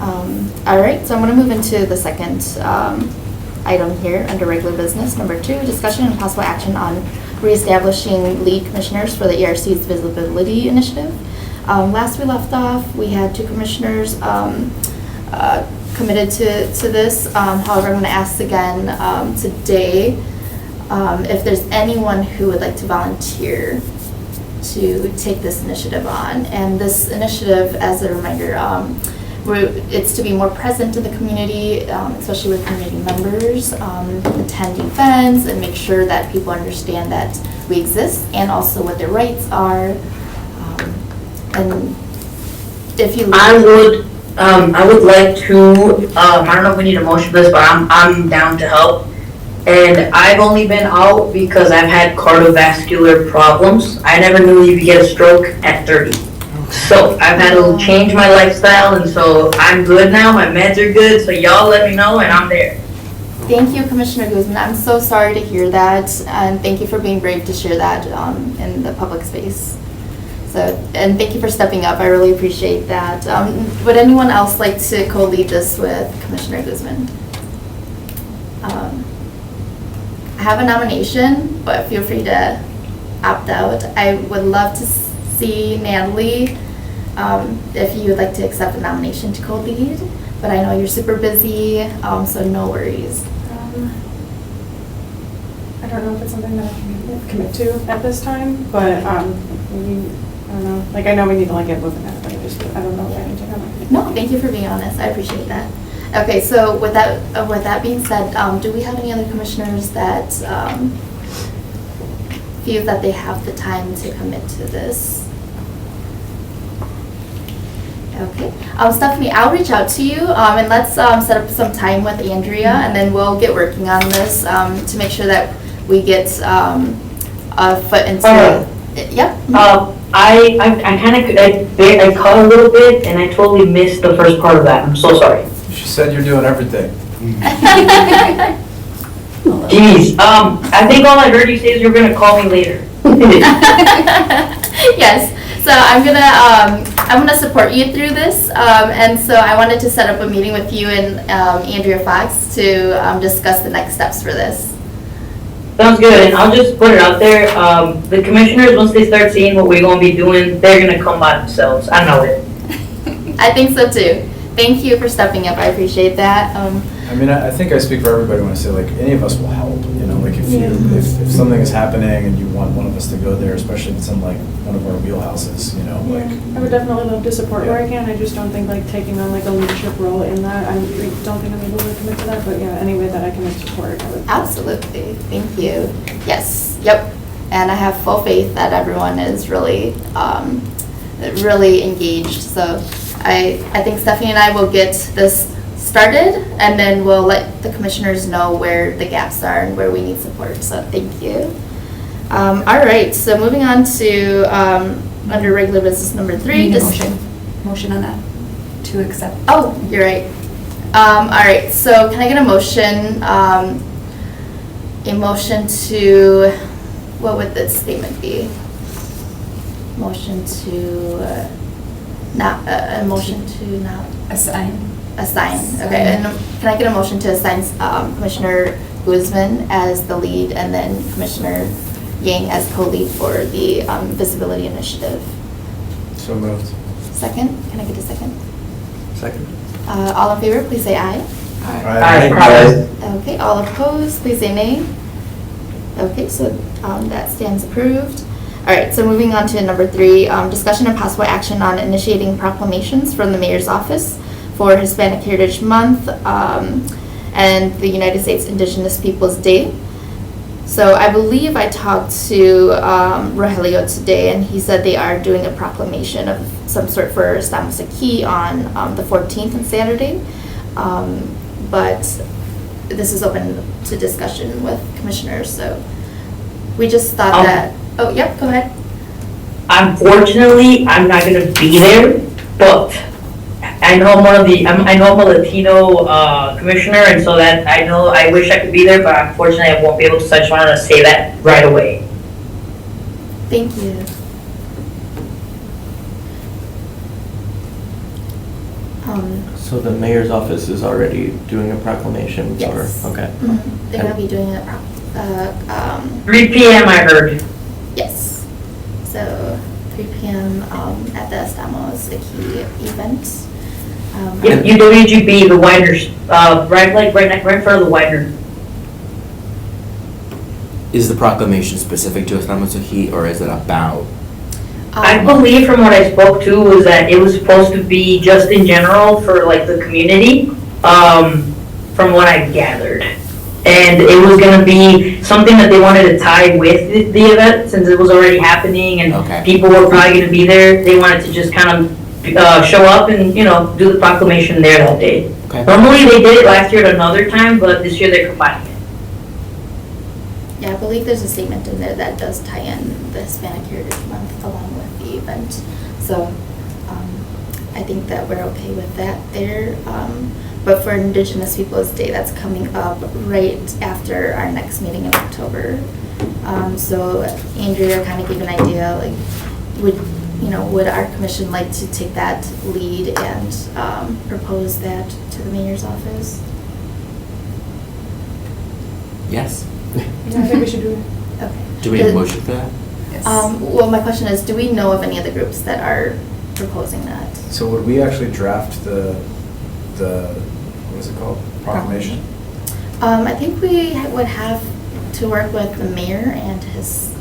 All right, so I'm going to move into the second item here under regular business. Number 2, discussion and possible action on reestablishing lead commissioners for the ERC's visibility initiative. Last we left off, we had 2 commissioners committed to this. However, I'm going to ask again today if there's anyone who would like to volunteer to take this initiative on. And this initiative, as a reminder, it's to be more present in the community, especially with community members, attend events, and make sure that people understand that we exist and also what their rights are. And if you I would like to, I don't know if we need a motion for this, but I'm down to help. And I've only been out because I've had cardiovascular problems. I never knew you could get a stroke at 30. So I've had to change my lifestyle, and so I'm good now, my meds are good, so y'all let me know and I'm there. Thank you, Commissioner Guzman. I'm so sorry to hear that, and thank you for being brave to share that in the public space. So, and thank you for stepping up. I really appreciate that. Would anyone else like to co-lead this with Commissioner Guzman? I have a nomination, but feel free to opt out. I would love to see Natalie, if you would like to accept the nomination to co-lead, but I know you're super busy, so no worries. I don't know if it's something that I can commit to at this time, but maybe, I don't know, like I know we need to like get moving at it, but I don't know if I need to come. No, thank you for being honest. I appreciate that. Okay, so with that being said, do we have any other commissioners that feel that they have the time to commit to this? Okay, Stephanie, I'll reach out to you and let's set up some time with Andrea, and then we'll get working on this to make sure that we get a foot into. Yep. I caught a little bit and I totally missed the first part of that. I'm so sorry. She said you're doing everything. Jeez, I think all I heard you say is you're gonna call me later. Yes, so I'm gonna support you through this, and so I wanted to set up a meeting with you and Andrea Fox to discuss the next steps for this. Sounds good, and I'll just put it out there, the commissioners, once they start seeing what we're gonna be doing, they're gonna come by themselves, I know it. I think so too. Thank you for stepping up, I appreciate that. I mean, I think I speak for everybody when I say, like, any of us will help, you know, like, if something is happening and you want one of us to go there, especially if it's in, like, one of our wheelhouses, you know, like. I would definitely love to support where I can. I just don't think like taking on like a leadership role in that. I don't think I'm able to commit to that, but yeah, any way that I can support, I would. Absolutely, thank you. Yes, yep, and I have full faith that everyone is really, really engaged. So I think Stephanie and I will get this started, and then we'll let the commissioners know where the gaps are and where we need support, so thank you. All right, so moving on to under regular business number 3. Need a motion on that to accept. Oh, you're right. All right, so can I get a motion to, what would the statement be? Motion to not, a motion to not. Assign. Okay, and can I get a motion to assign Commissioner Guzman as the lead and then Commissioner Yang as co-lead for the visibility initiative? So moved. Second, can I get a second? Second. All in favor, please say aye. Aye. Okay, all opposed, please say nay. Okay, so that stands approved. All right, so moving on to number 3, discussion and possible action on initiating proclamations from the mayor's office for Hispanic Heritage Month and the United States Indigenous Peoples Day. So I believe I talked to Rogelio today, and he said they are doing a proclamation of some sort for Estamos Aquí on the 14th and Saturday. But this is open to discussion with commissioners, so we just thought that, oh, yep, go ahead. Unfortunately, I'm not gonna be there, but I know I'm a Latino commissioner, and so that I wish I could be there, but unfortunately I won't be able to, so I just wanted to say that right away. Thank you. So the mayor's office is already doing a proclamation? Yes. Or, okay. They're gonna be doing a 3 p.m. I heard. yes. So 3 p.m. At the Estamos Aquí event. Yep, UWGB, the Widers, right in front of the Wider. Is the proclamation specific to Estamos Aquí, or is it about? I believe from what I spoke to was that it was supposed to be just in general for like the community, from what I gathered. And it was gonna be something that they wanted to tie with the event, since it was already happening and Okay. people were probably gonna be there. They wanted to just kind of show up and, do the proclamation there that day. Okay. Normally, they did it last year at another time, but this year they're combining it. Yeah, I believe there's a statement in there that does tie in the Hispanic Heritage Month along with the event. So I think that we're okay with that there. But for Indigenous Peoples Day, that's coming up right after our next meeting in October. So Andrea kind of gave an idea, like, would our commission like to take that lead and propose that to the mayor's office? Yes. Yeah, I think we should do it. Okay. Do we have a motion for that? Yes. Well, my question is, do we know of any other groups that are proposing that? So would we actually draft the, what is it called, proclamation? I think we would have to work with the mayor and his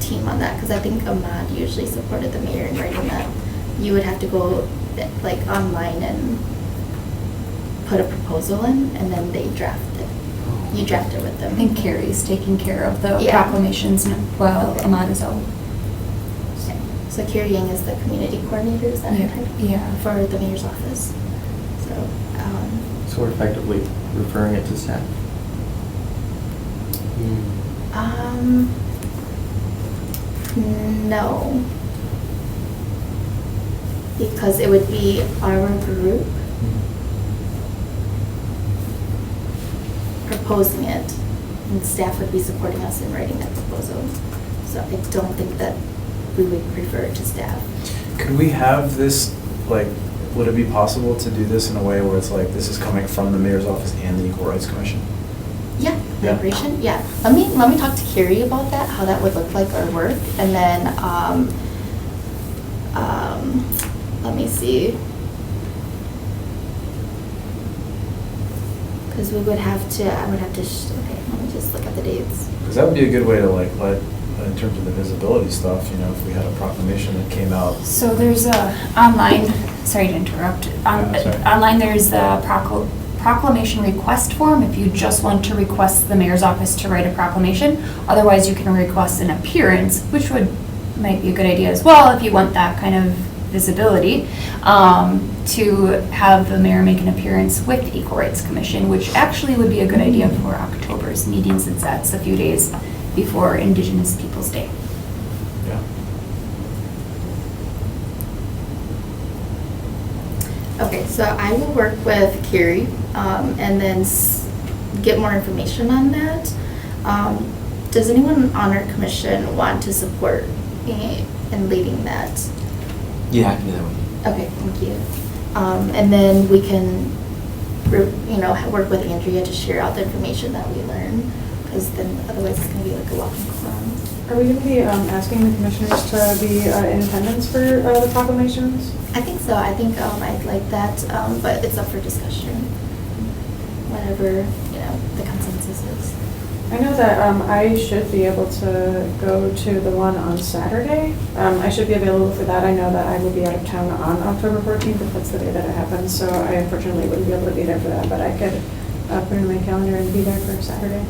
team on that, because I think Ahmad usually supported the mayor in writing that. You would have to go like online and put a proposal in, and then they draft it. You draft it with I them. think Carrie's taking care of the Yeah. proclamations while Okay. Ahmad is out. So Carrie Yang is the community coordinator, is that her title? Yeah. For the mayor's office. So, So we're effectively referring it to staff. No. Because it would be our group proposing it, and staff would be supporting us in writing that proposal. So I don't think that we would prefer it to staff. Could we have this, like, would it be possible to do this in a way where it's like, this is coming from the mayor's office and the Equal Rights Commission? Yeah, Yeah. vibration, yeah. Let me talk to Carrie about that, how that would look like or work, and then, let me see. Because I would have to, okay, let me just look at the dates. Because that would be a good way to like let, in terms of the visibility stuff, if we had a proclamation that came out. So there's a online, sorry to interrupt. Yeah, sorry. Online, there's the proclamation request form if you just want to request the mayor's office to write a proclamation. Otherwise, you can request an appearance, which might be a good idea as well if you want that kind of visibility, to have the mayor make an appearance with the Equal Rights Commission, which actually would be a good idea for October's meeting, since that's a few days before Indigenous Peoples Day. Yeah. Okay, so I will work with Carrie, and then get more information on that. Does anyone on our commission want to support me in leading that? Yeah, I can do that one. Okay, thank you. And then we can, work with Andrea to share out the information that we learn, because then otherwise it's gonna be like a walking quorum. Are we gonna be asking the commissioners to be in attendance for the proclamations? I think so. I think I'd like that, but it's up for discussion. Whatever, the consensus is. I know that I should be able to go to the one on Saturday. I should be available for that. I know that I will be out of town on October 14th, if that's the day that it happens, so I unfortunately wouldn't be able to be there for that, but I could put it in my calendar and be there for Saturday.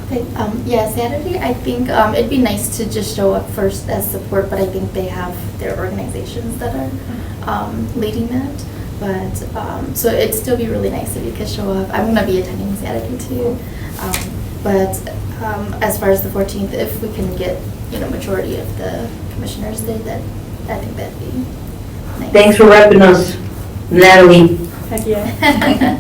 Okay, yeah, Saturday, I think it'd be nice to just show up first as support, but I think they have their organizations that are leading that. But, so it'd still be really nice if you could show up. I'm gonna be attending Saturday too. But as far as the 14th, if we can get, majority of the commissioners there, then I think that'd be nice. Thanks for repping us, Natalie. Heck yeah.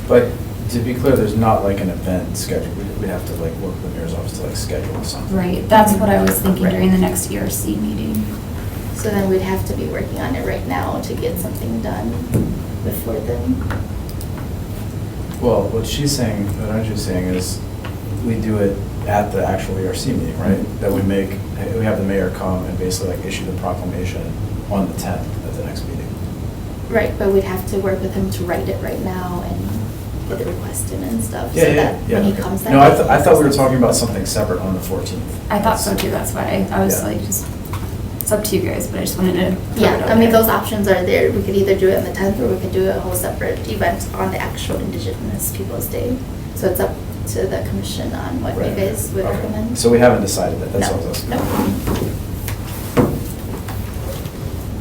But to be clear, there's not like an event scheduled. We'd have to like work with the mayor's office to like schedule something. Right, that's what I was thinking during the next ERC meeting. So then we'd have to be working on it right now to get something done before then. Well, what she's saying, what Andrew's saying is, we do it at the actual ERC meeting, right? That we have the mayor come and basically like issue the proclamation on the 10th at the next meeting. Right, but we'd have to work with him to write it right now and get the request in and stuff, so Yeah, that when he okay. comes that No, day, I thought we were he talking about something separate on the 14th. I thought so too, that's why I was Yeah. like, it's up to you guys, but I just wanted to. throw Yeah, it out I mean, there. those options are there. We could either do it on the 10th, or we could do a whole separate event on the actual Indigenous Peoples' Day. So it's up to the commission on what you Right. guys would Okay. recommend. So we haven't decided that, that's No, all I was asking. no.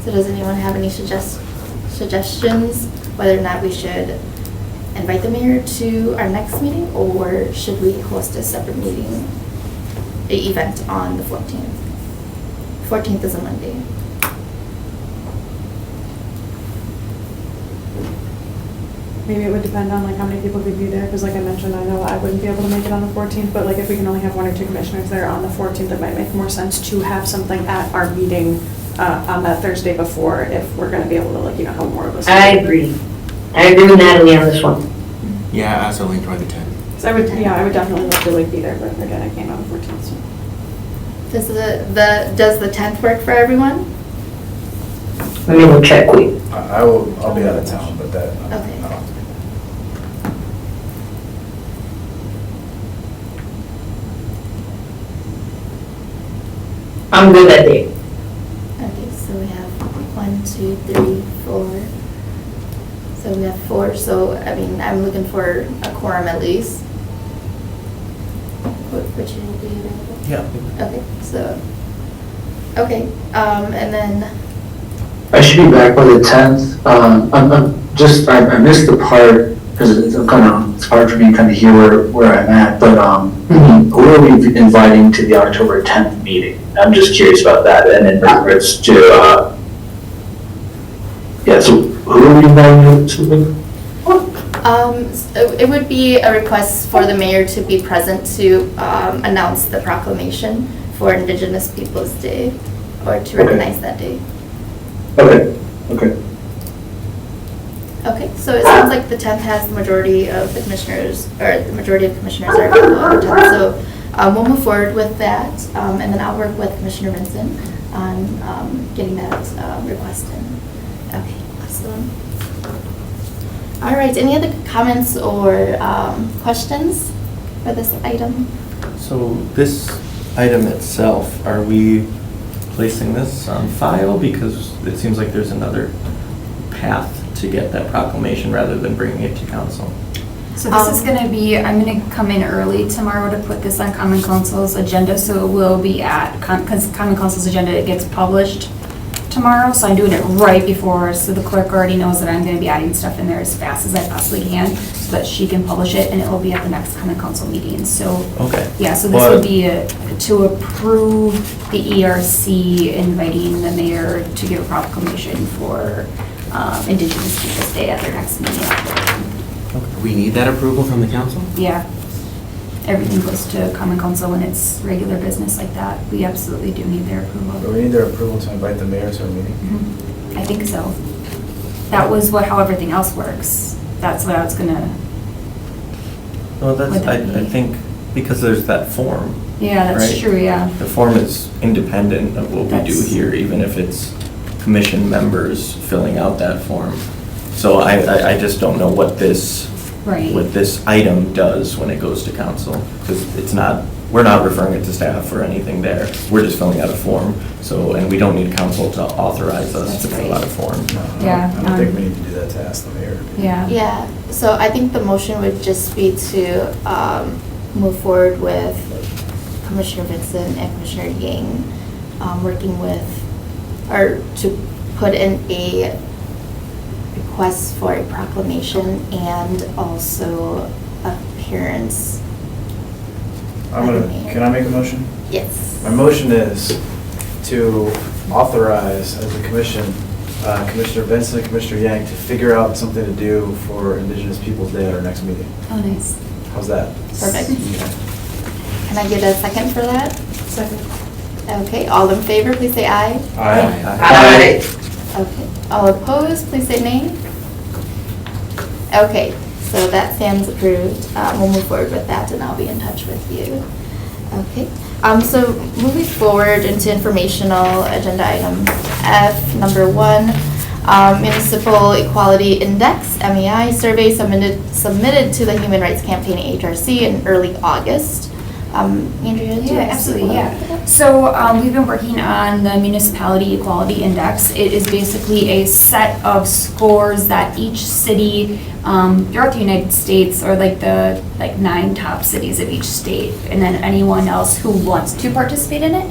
So does anyone have any suggestions whether or not we should invite the mayor to our next meeting, or should we host a separate meeting, event on the 14th? 14th is a Monday. Maybe it would depend on like how many people could be there, because like I mentioned, I know I wouldn't be able to make it on the 14th, but like if we can only have 1 or 2 commissioners there on the 14th, it might make more sense to have something at our meeting on that Thursday before, if we're gonna be able to like, have more of us. I agree with Natalie on this one. Yeah, I also enjoy the 10. So I would definitely love to like be there, but again, I came on the 14th, so. Does the 10th work for everyone? Let me go check quick. I'll be out of town, but that. Okay. I don't have to be I'm good that day. Okay, so we have 1, 2, 3, 4. So we have 4, so I mean, I'm looking for a quorum at least. Which will be available? Yeah. Okay, so, okay, and then, I should be back by the 10th. I missed the part, because it's hard for me to kind of hear where I'm at, but who are we inviting to the October 10th meeting? I'm just curious about that, and in regards to, so who are we inviting to? so it would be a request for the mayor to be present to announce the proclamation for Indigenous Peoples' Day, or to recognize that day. Okay. Okay, so it sounds like the 10th has the majority of the commissioners, or the majority of commissioners are available on the 10th. So we'll move forward with that, and then I'll work with Commissioner Vincent on getting that request in. Okay, awesome. All right, any other comments or questions for this item? So this item itself, are we placing this on file? Because it seems like there's another path to get that proclamation rather than bringing it to council. So this is gonna be, I'm gonna come in early tomorrow to put this on Common Council's agenda, so it will be because Common Council's agenda gets published tomorrow, so I'm doing it right before, so the clerk already knows that I'm gonna be adding stuff in there as fast as I possibly can, so that she can publish it, and it will be at the next Common Council meeting, so. Okay. Yeah, so this would be to approve the ERC inviting the mayor to give a proclamation for Indigenous Peoples' Day at their next meeting. We need that approval from the council? Yeah. Everything goes to Common Council when it's regular business like that. We absolutely do need their But approval. we need their approval to invite the mayor to our meeting. I think so. That was how everything else works. That's what I was gonna, Well, Would that I be- think because there's that form. yeah, that's Right. true, yeah. The form is independent of what we do That's- here, even if it's commission members filling out that form. So I just don't know what this item does when it goes to council, because we're not referring it to staff or anything there. We're just filling out a form, and we don't need council to authorize us to That's fill out a form. No, Yeah, I don't think we need to do that to ask the mayor. Yeah. Yeah, so I think the motion would just be to move forward with Commissioner Vincent and Commissioner Yang, working with, or to put in a request for a proclamation and also appearance. Can I make a motion? Yes. My motion is to authorize, as a commission, Commissioner Benson and Commissioner Yang to figure out something to do for Indigenous Peoples' Day at our next meeting. Oh, nice. How's that? Perfect. Can I get a second for that? Second. Okay, all in favor, please say aye. Aye. Okay, all opposed, please say nay. Okay, so that stands approved. We'll move forward with that and I'll be in touch with you. Okay, so moving forward into informational agenda item F, number 1, Municipal Equality Index, MEI survey submitted to the Human Rights Campaign HRC in early August. Andrea, do you Yeah, wanna absolutely, speak a yeah. little bit about that? So we've been working on the Municipality Equality Index. It is basically a set of scores that each city throughout the United States, or like the 9 top cities of each state, and then anyone else who wants to participate in it,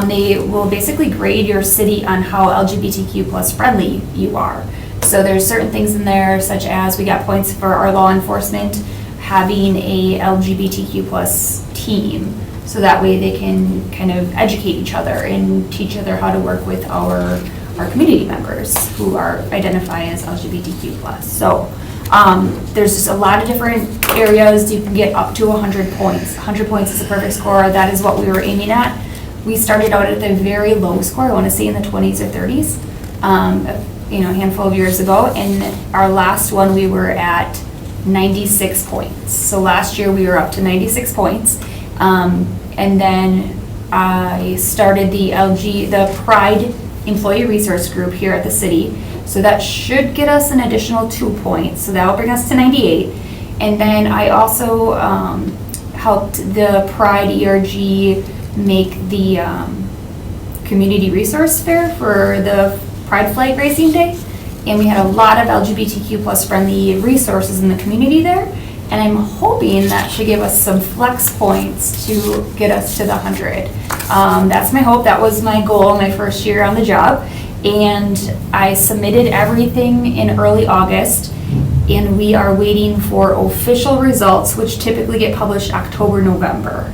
they will basically grade your city on how LGBTQ plus friendly you are. So there's certain things in there, such as we got points for our law enforcement having a LGBTQ plus team, so that way they can kind of educate each other and teach each other how to work with our community members who are identify as LGBTQ plus. So there's just a lot of different areas. You can get up to 100 points. 100 points is a perfect score. That is what we were aiming at. We started out at a very low score, I want to say in the 20s or 30s, a handful of years ago. And our last one, we were at 96 points. So last year we were up to 96 points. And then I started the Pride Employee Resource Group here at the city. So that should get us an additional 2 points. So that will bring us to 98. And then I also helped the Pride ERG make the community resource fair for the Pride Flag Racing Day. And we had a lot of LGBTQ plus friendly resources in the community there. And I'm hoping that should give us some flex points to get us to the 100. That's my hope. That was my goal my first year on the job. And I submitted everything in early August, and we are waiting for official results, which typically get published October, November.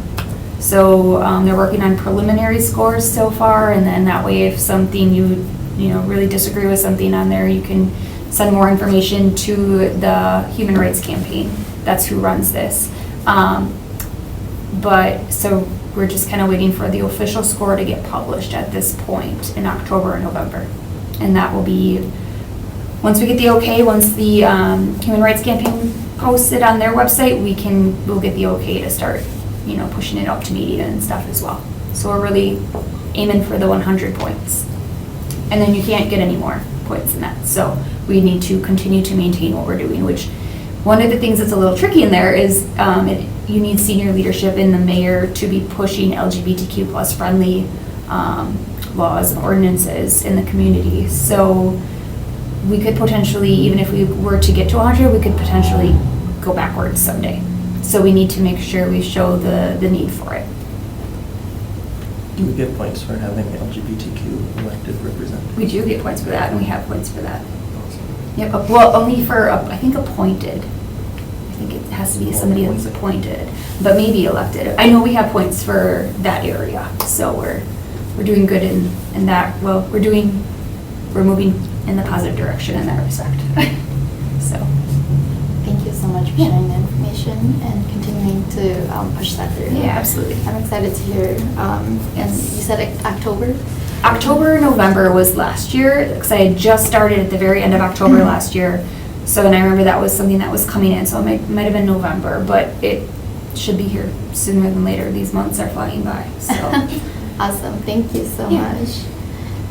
So they're working on preliminary scores so far, and then that way if something you really disagree with something on there, you can send more information to the Human Rights Campaign. That's who runs this. But so we're just kind of waiting for the official score to get published at this point in October or November. And that will be, once we get the okay, once the Human Rights Campaign posts it on their website, we'll get the okay to start, pushing it up to media and stuff as well. So we're really aiming for the 100 points. And then you can't get any more points than that. So we need to continue to maintain what we're doing, which one of the things that's a little tricky in there is you need senior leadership in the mayor to be pushing LGBTQ plus friendly laws and ordinances in the community. So we could potentially, even if we were to get to 100, we could potentially go backwards someday. So we need to make sure we show the need for it. Do we get points for having LGBTQ elected representatives? We do get points for that, and we have points for that. Yep, well, only for, I think, appointed. I think it has to be somebody that's appointed, but maybe elected. I know we have points for that area, so we're doing good in that. Well, we're moving in the positive direction in that respect. So. Thank you so much for sharing the information and continuing to push that through. Yeah, absolutely. I'm excited to hear. And you said October? October, November was last year, because I had just started at the very end of October last year. So, and I remember that was something that was coming in, so it might have been November, but it should be here sooner than later. These months are flying by, so. Awesome, thank you so much.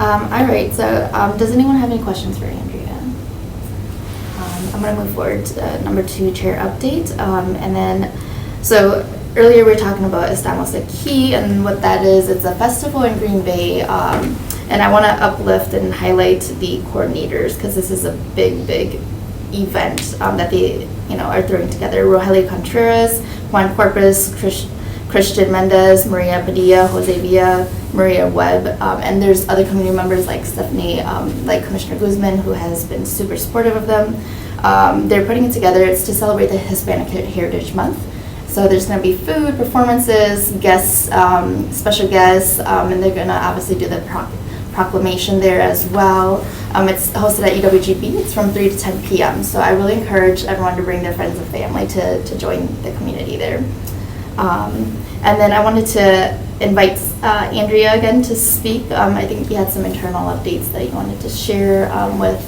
All right, so does anyone have any questions for Andrea? I'm gonna move forward to number 2, chair update. And then, so earlier we were talking about Estamos Aquí, and what that is, it's a festival in Green Bay. And I wanna uplift and highlight the coordinators, because this is a big event that they are throwing together. Rogelio Contreras, Juan Corpus, Christian Mendez, Maria Padilla, Jose Villa, Maria Webb, and there's other community members like Stephanie, like Commissioner Guzman, who has been super supportive of them. They're putting it together. It's to celebrate the Hispanic Heritage Month. So there's going to be food, performances, guests, special guests, and they're going to obviously do the proclamation there as well. It's hosted at UWGB. It's from 3 to 10 p.m. So I really encourage everyone to bring their friends and family to join the community there. And then I wanted to invite Andrea again to speak. I think you had some internal updates that you wanted to share with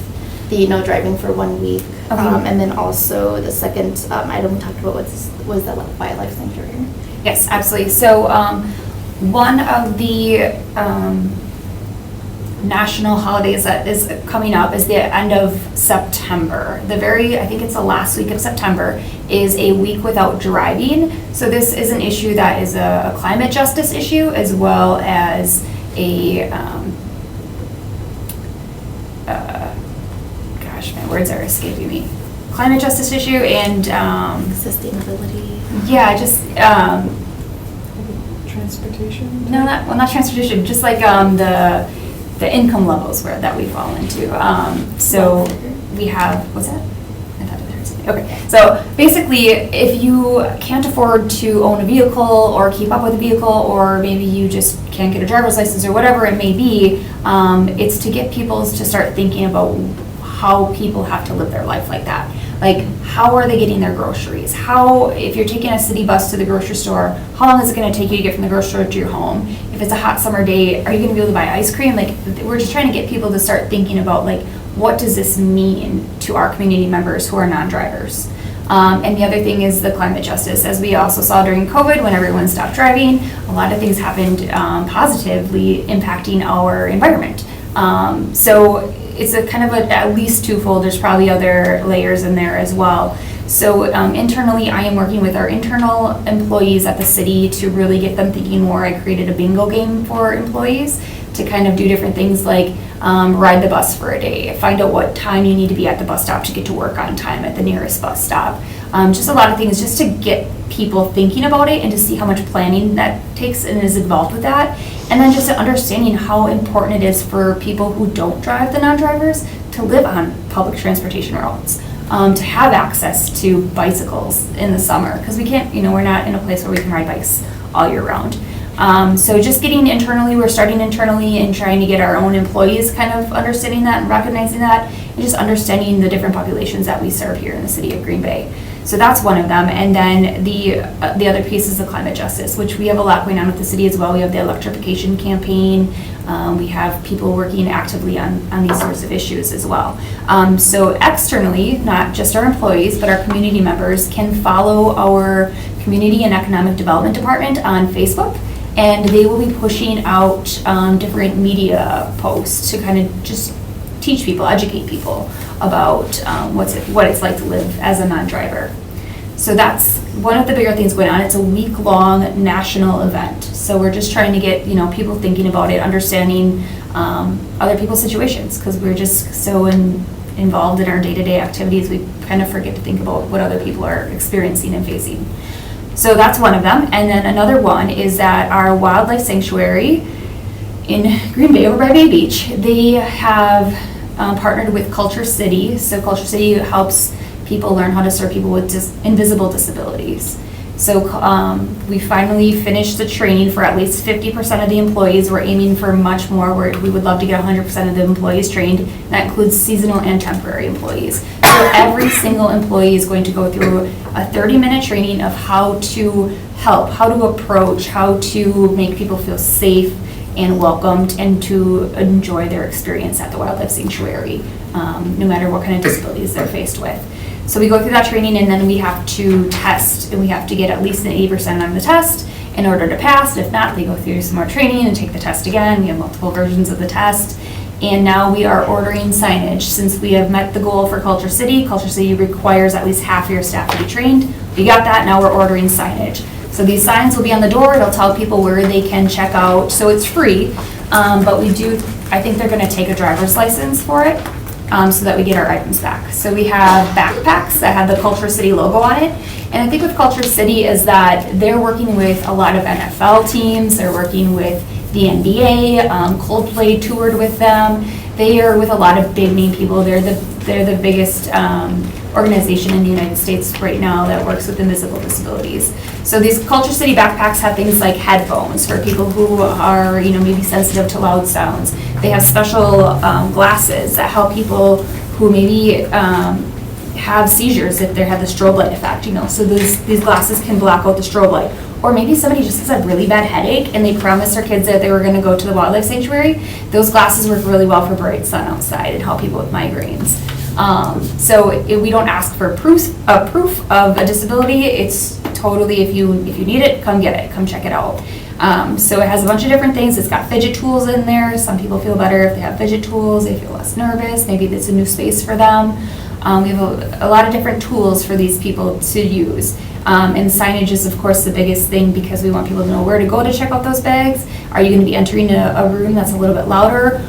the no driving for 1 week. And then also the second item we talked about was the wildlife sanctuary. Yes, absolutely. So one of the national holidays that is coming up is the end of September. I think it's the last week of September, is a week without driving. So this is an issue that is a climate justice issue, as well as a, gosh, my words are escaping me. Climate justice issue and, Sustainability. yeah, just, Transportation? no, not transportation, just like the income levels that we fall into. So we have, what's that? I thought I heard something. Okay, so basically, if you can't afford to own a vehicle or keep up with a vehicle, or maybe you just can't get a driver's license or whatever it may be, it's to get people to start thinking about how people have to live their life like that. Like, how are they getting their groceries? If you're taking a city bus to the grocery store, how long is it gonna take you to get from the grocery store to your home? If it's a hot summer day, are you gonna be able to buy ice cream? Like, we're just trying to get people to start thinking about, like, what does this mean to our community members who are non-drivers? And the other thing is the climate justice. As we also saw during COVID, when everyone stopped driving, a lot of things happened positively impacting our environment. So it's a kind of at least twofold. There's probably other layers in there as well. So internally, I am working with our internal employees at the city to really get them thinking more. I created a bingo game for employees to kind of do different things like ride the bus for a day, find out what time you need to be at the bus stop to get to work on time at the nearest bus stop. Just a lot of things just to get people thinking about it and to see how much planning that takes and is involved with that. And then just understanding how important it is for people who don't drive, the non-drivers, to live on public transportation routes, to have access to bicycles in the summer, because we can't, we're not in a place where we can ride bikes all year round. So just we're starting internally and trying to get our own employees kind of understanding that and recognizing that, and just understanding the different populations that we serve here in the city of Green Bay. So that's one of them. And then the other piece is the climate justice, which we have a lot going on with the city as well. We have the electrification campaign. We have people working actively on these sorts of issues as well. So externally, not just our employees, but our community members can follow our Community and Economic Development Department on Facebook, and they will be pushing out different media posts to kind of just teach people, educate people about what it's like to live as a non-driver. So that's one of the bigger things going on. It's a week-long national event. So we're just trying to get people thinking about it, understanding other people's situations, because we're just so involved in our day-to-day activities, we kind of forget to think about what other people are experiencing and facing. So that's one of them. And then another one is that our wildlife sanctuary in Green Bay over by Bay Beach, they have partnered with Culture City. So Culture City helps people learn how to serve people with invisible disabilities. So we finally finished the training for at least 50% of the employees. We're aiming for much more. We would love to get 100% of the employees trained. That includes seasonal and temporary employees. So every single employee is going to go through a 30-minute training of how to help, how to approach, how to make people feel safe and welcomed, and to enjoy their experience at the wildlife sanctuary, no matter what kind of disabilities they're faced with. So we go through that training, and then we have to test, and we have to get at least an 80% on the test in order to pass. If not, they go through some more training and take the test again. We have multiple versions of the test. And now we are ordering signage. Since we have met the goal for Culture City requires at least half of your staff to be trained. We got that, now we're ordering signage. So these signs will be on the door. It'll tell people where they can check out. So it's free, but I think they're gonna take a driver's license for it, so that we get our items back. So we have backpacks that have the Culture City logo on it. And I think with Culture City is that they're working with a lot of NFL teams. They're working with the NBA. Coldplay toured with them. They are with a lot of big name people. They're the biggest organization in the United States right now that works with invisible disabilities. So these Culture City backpacks have things like headphones for people who are, maybe sensitive to loud sounds. They have special glasses that help people who maybe have seizures if they have the strobe light effect, So these glasses can block out the strobe light. Or maybe somebody just has a really bad headache and they promised their kids that they were going to go to the wildlife sanctuary. Those glasses work really well for bright sun outside and help people with migraines. So we don't ask for proof of a disability. It's totally, if you need it, come get it, come check it out. So it has a bunch of different things. It's got fidget tools in there. Some people feel better if they have fidget tools. They feel less nervous. Maybe it's a new space for them. We have a lot of different tools for these people to use. And signage is, of course, the biggest thing because we want people to know where to go to check out those bags. Are you going to be entering a room that's a little bit louder?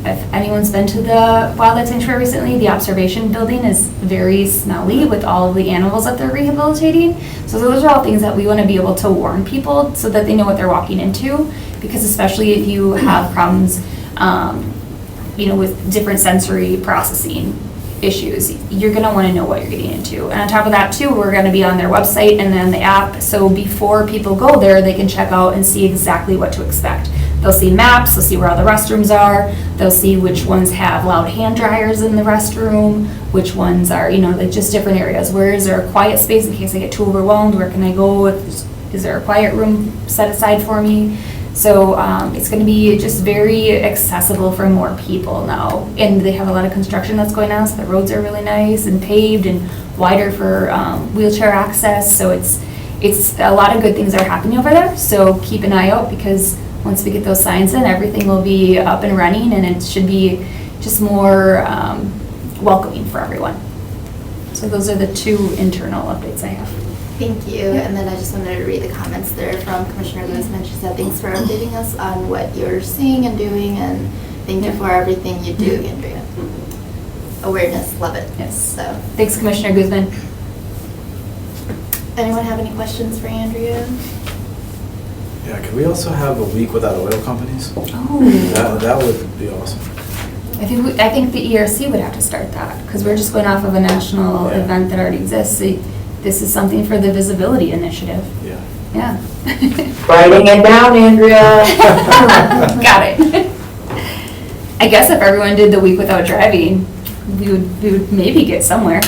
If anyone's been to the Wildlife Sanctuary recently, the observation building is very smelly with all of the animals that they're rehabilitating. So those are all things that we want to be able to warn people so that they know what they're walking into. Because especially if you have problems, with different sensory processing issues, you're going to want to know what you're getting into. And on top of that too, we're going to be on their website and then the app, so before people go there, they can check out and see exactly what to expect. They'll see maps, they'll see where all the restrooms are, they'll see which ones have loud hand dryers in the restroom, which ones are, like just different areas. Where is there a quiet space in case I get too overwhelmed? Where can I go? Is there a quiet room set aside for me? So it's going to be just very accessible for more people now. And they have a lot of construction that's going on, so the roads are really nice and paved and wider for wheelchair access. So it's a lot of good things are happening over there. So keep an eye out because once we get those signs in, everything will be up and running and it should be just more welcoming for everyone. So those are the two internal updates I have. Thank you. And then I just wanted to read the comments there from Commissioner Guzman. She said, thanks for updating us on what you're seeing and doing, and thank you for everything you do, Andrea. Awareness, love it. Yes. So, thanks, Commissioner Guzman. anyone have any questions for Andrea? Yeah, could we also have a week without oil companies? Oh. That would be awesome. I think the ERC would have to start that because we're just going off of a national event that already exists. This is something for the Visibility Initiative. Yeah. Yeah. Writing it down, Andrea. Got it. I guess if everyone did the week without driving, we would maybe get somewhere.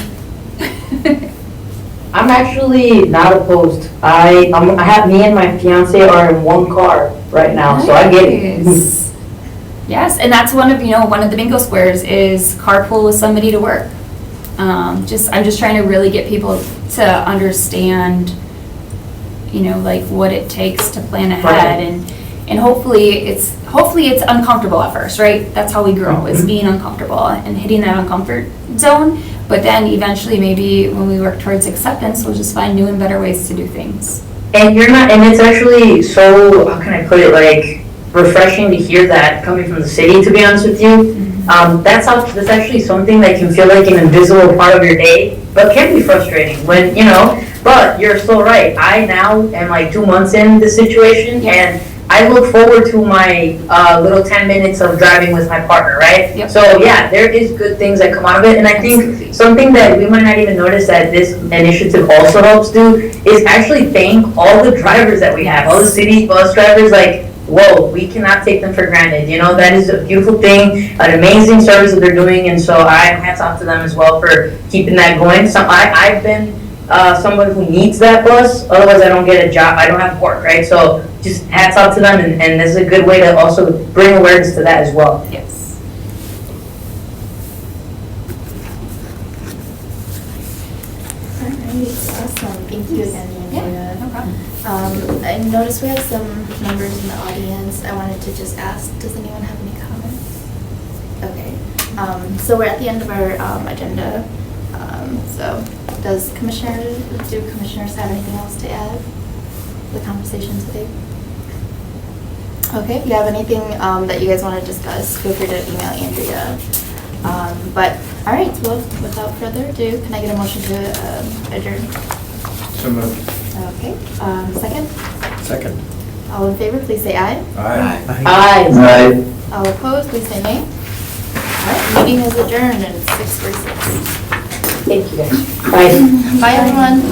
I'm actually not opposed. I have me and my fiance are in one car right now, so I get it. Nice. Yes, and that's one of the bingo squares is carpool with somebody to work. I'm just trying to really get people to understand, like what it takes to plan ahead, and hopefully it's uncomfortable at first, right? That's how we grow, is being uncomfortable and hitting that uncomfort zone. But then eventually, maybe when we work towards acceptance, we'll just find new and better ways to do things. And it's actually so, how can I put it, like, refreshing to hear that coming from the city, to be honest with you. That's actually something that can feel like an invisible part of your day, but can be frustrating when, but you're still right. I now am like 2 months in this situation, and I look forward to my little 10 minutes of driving with my partner, right? Yep. So yeah, there is good things that come out of it, and I think something that we might not even notice that this initiative also helps do is actually thank all the drivers that we have, all the city bus drivers, like, whoa, we cannot take them for granted. That is a beautiful thing, an amazing service that they're doing, and so hats off to them as well for keeping that going. So I've been someone who needs that bus, otherwise I don't get a job, I don't have work, right? So just hats off to them, and this is a good way to also bring awareness to that as well. Yes. All right, awesome. Thank you again, Andrea. Yeah, no problem. I noticed we have some members in the audience. I wanted to just ask, does anyone have any comments? Okay. So we're at the end of our agenda. So do commissioners have anything else to add to the conversation today? Okay, if you have anything that you guys want to discuss, feel free to email Andrea. But, all right, well, without further ado, can I get a motion to adjourn? So moved. Okay, second? Second. All in favor, please say aye. Aye. Aye. Right. All opposed, please say nay. All right, meeting is adjourned at 6:46. Thank you guys. Bye. Bye, everyone.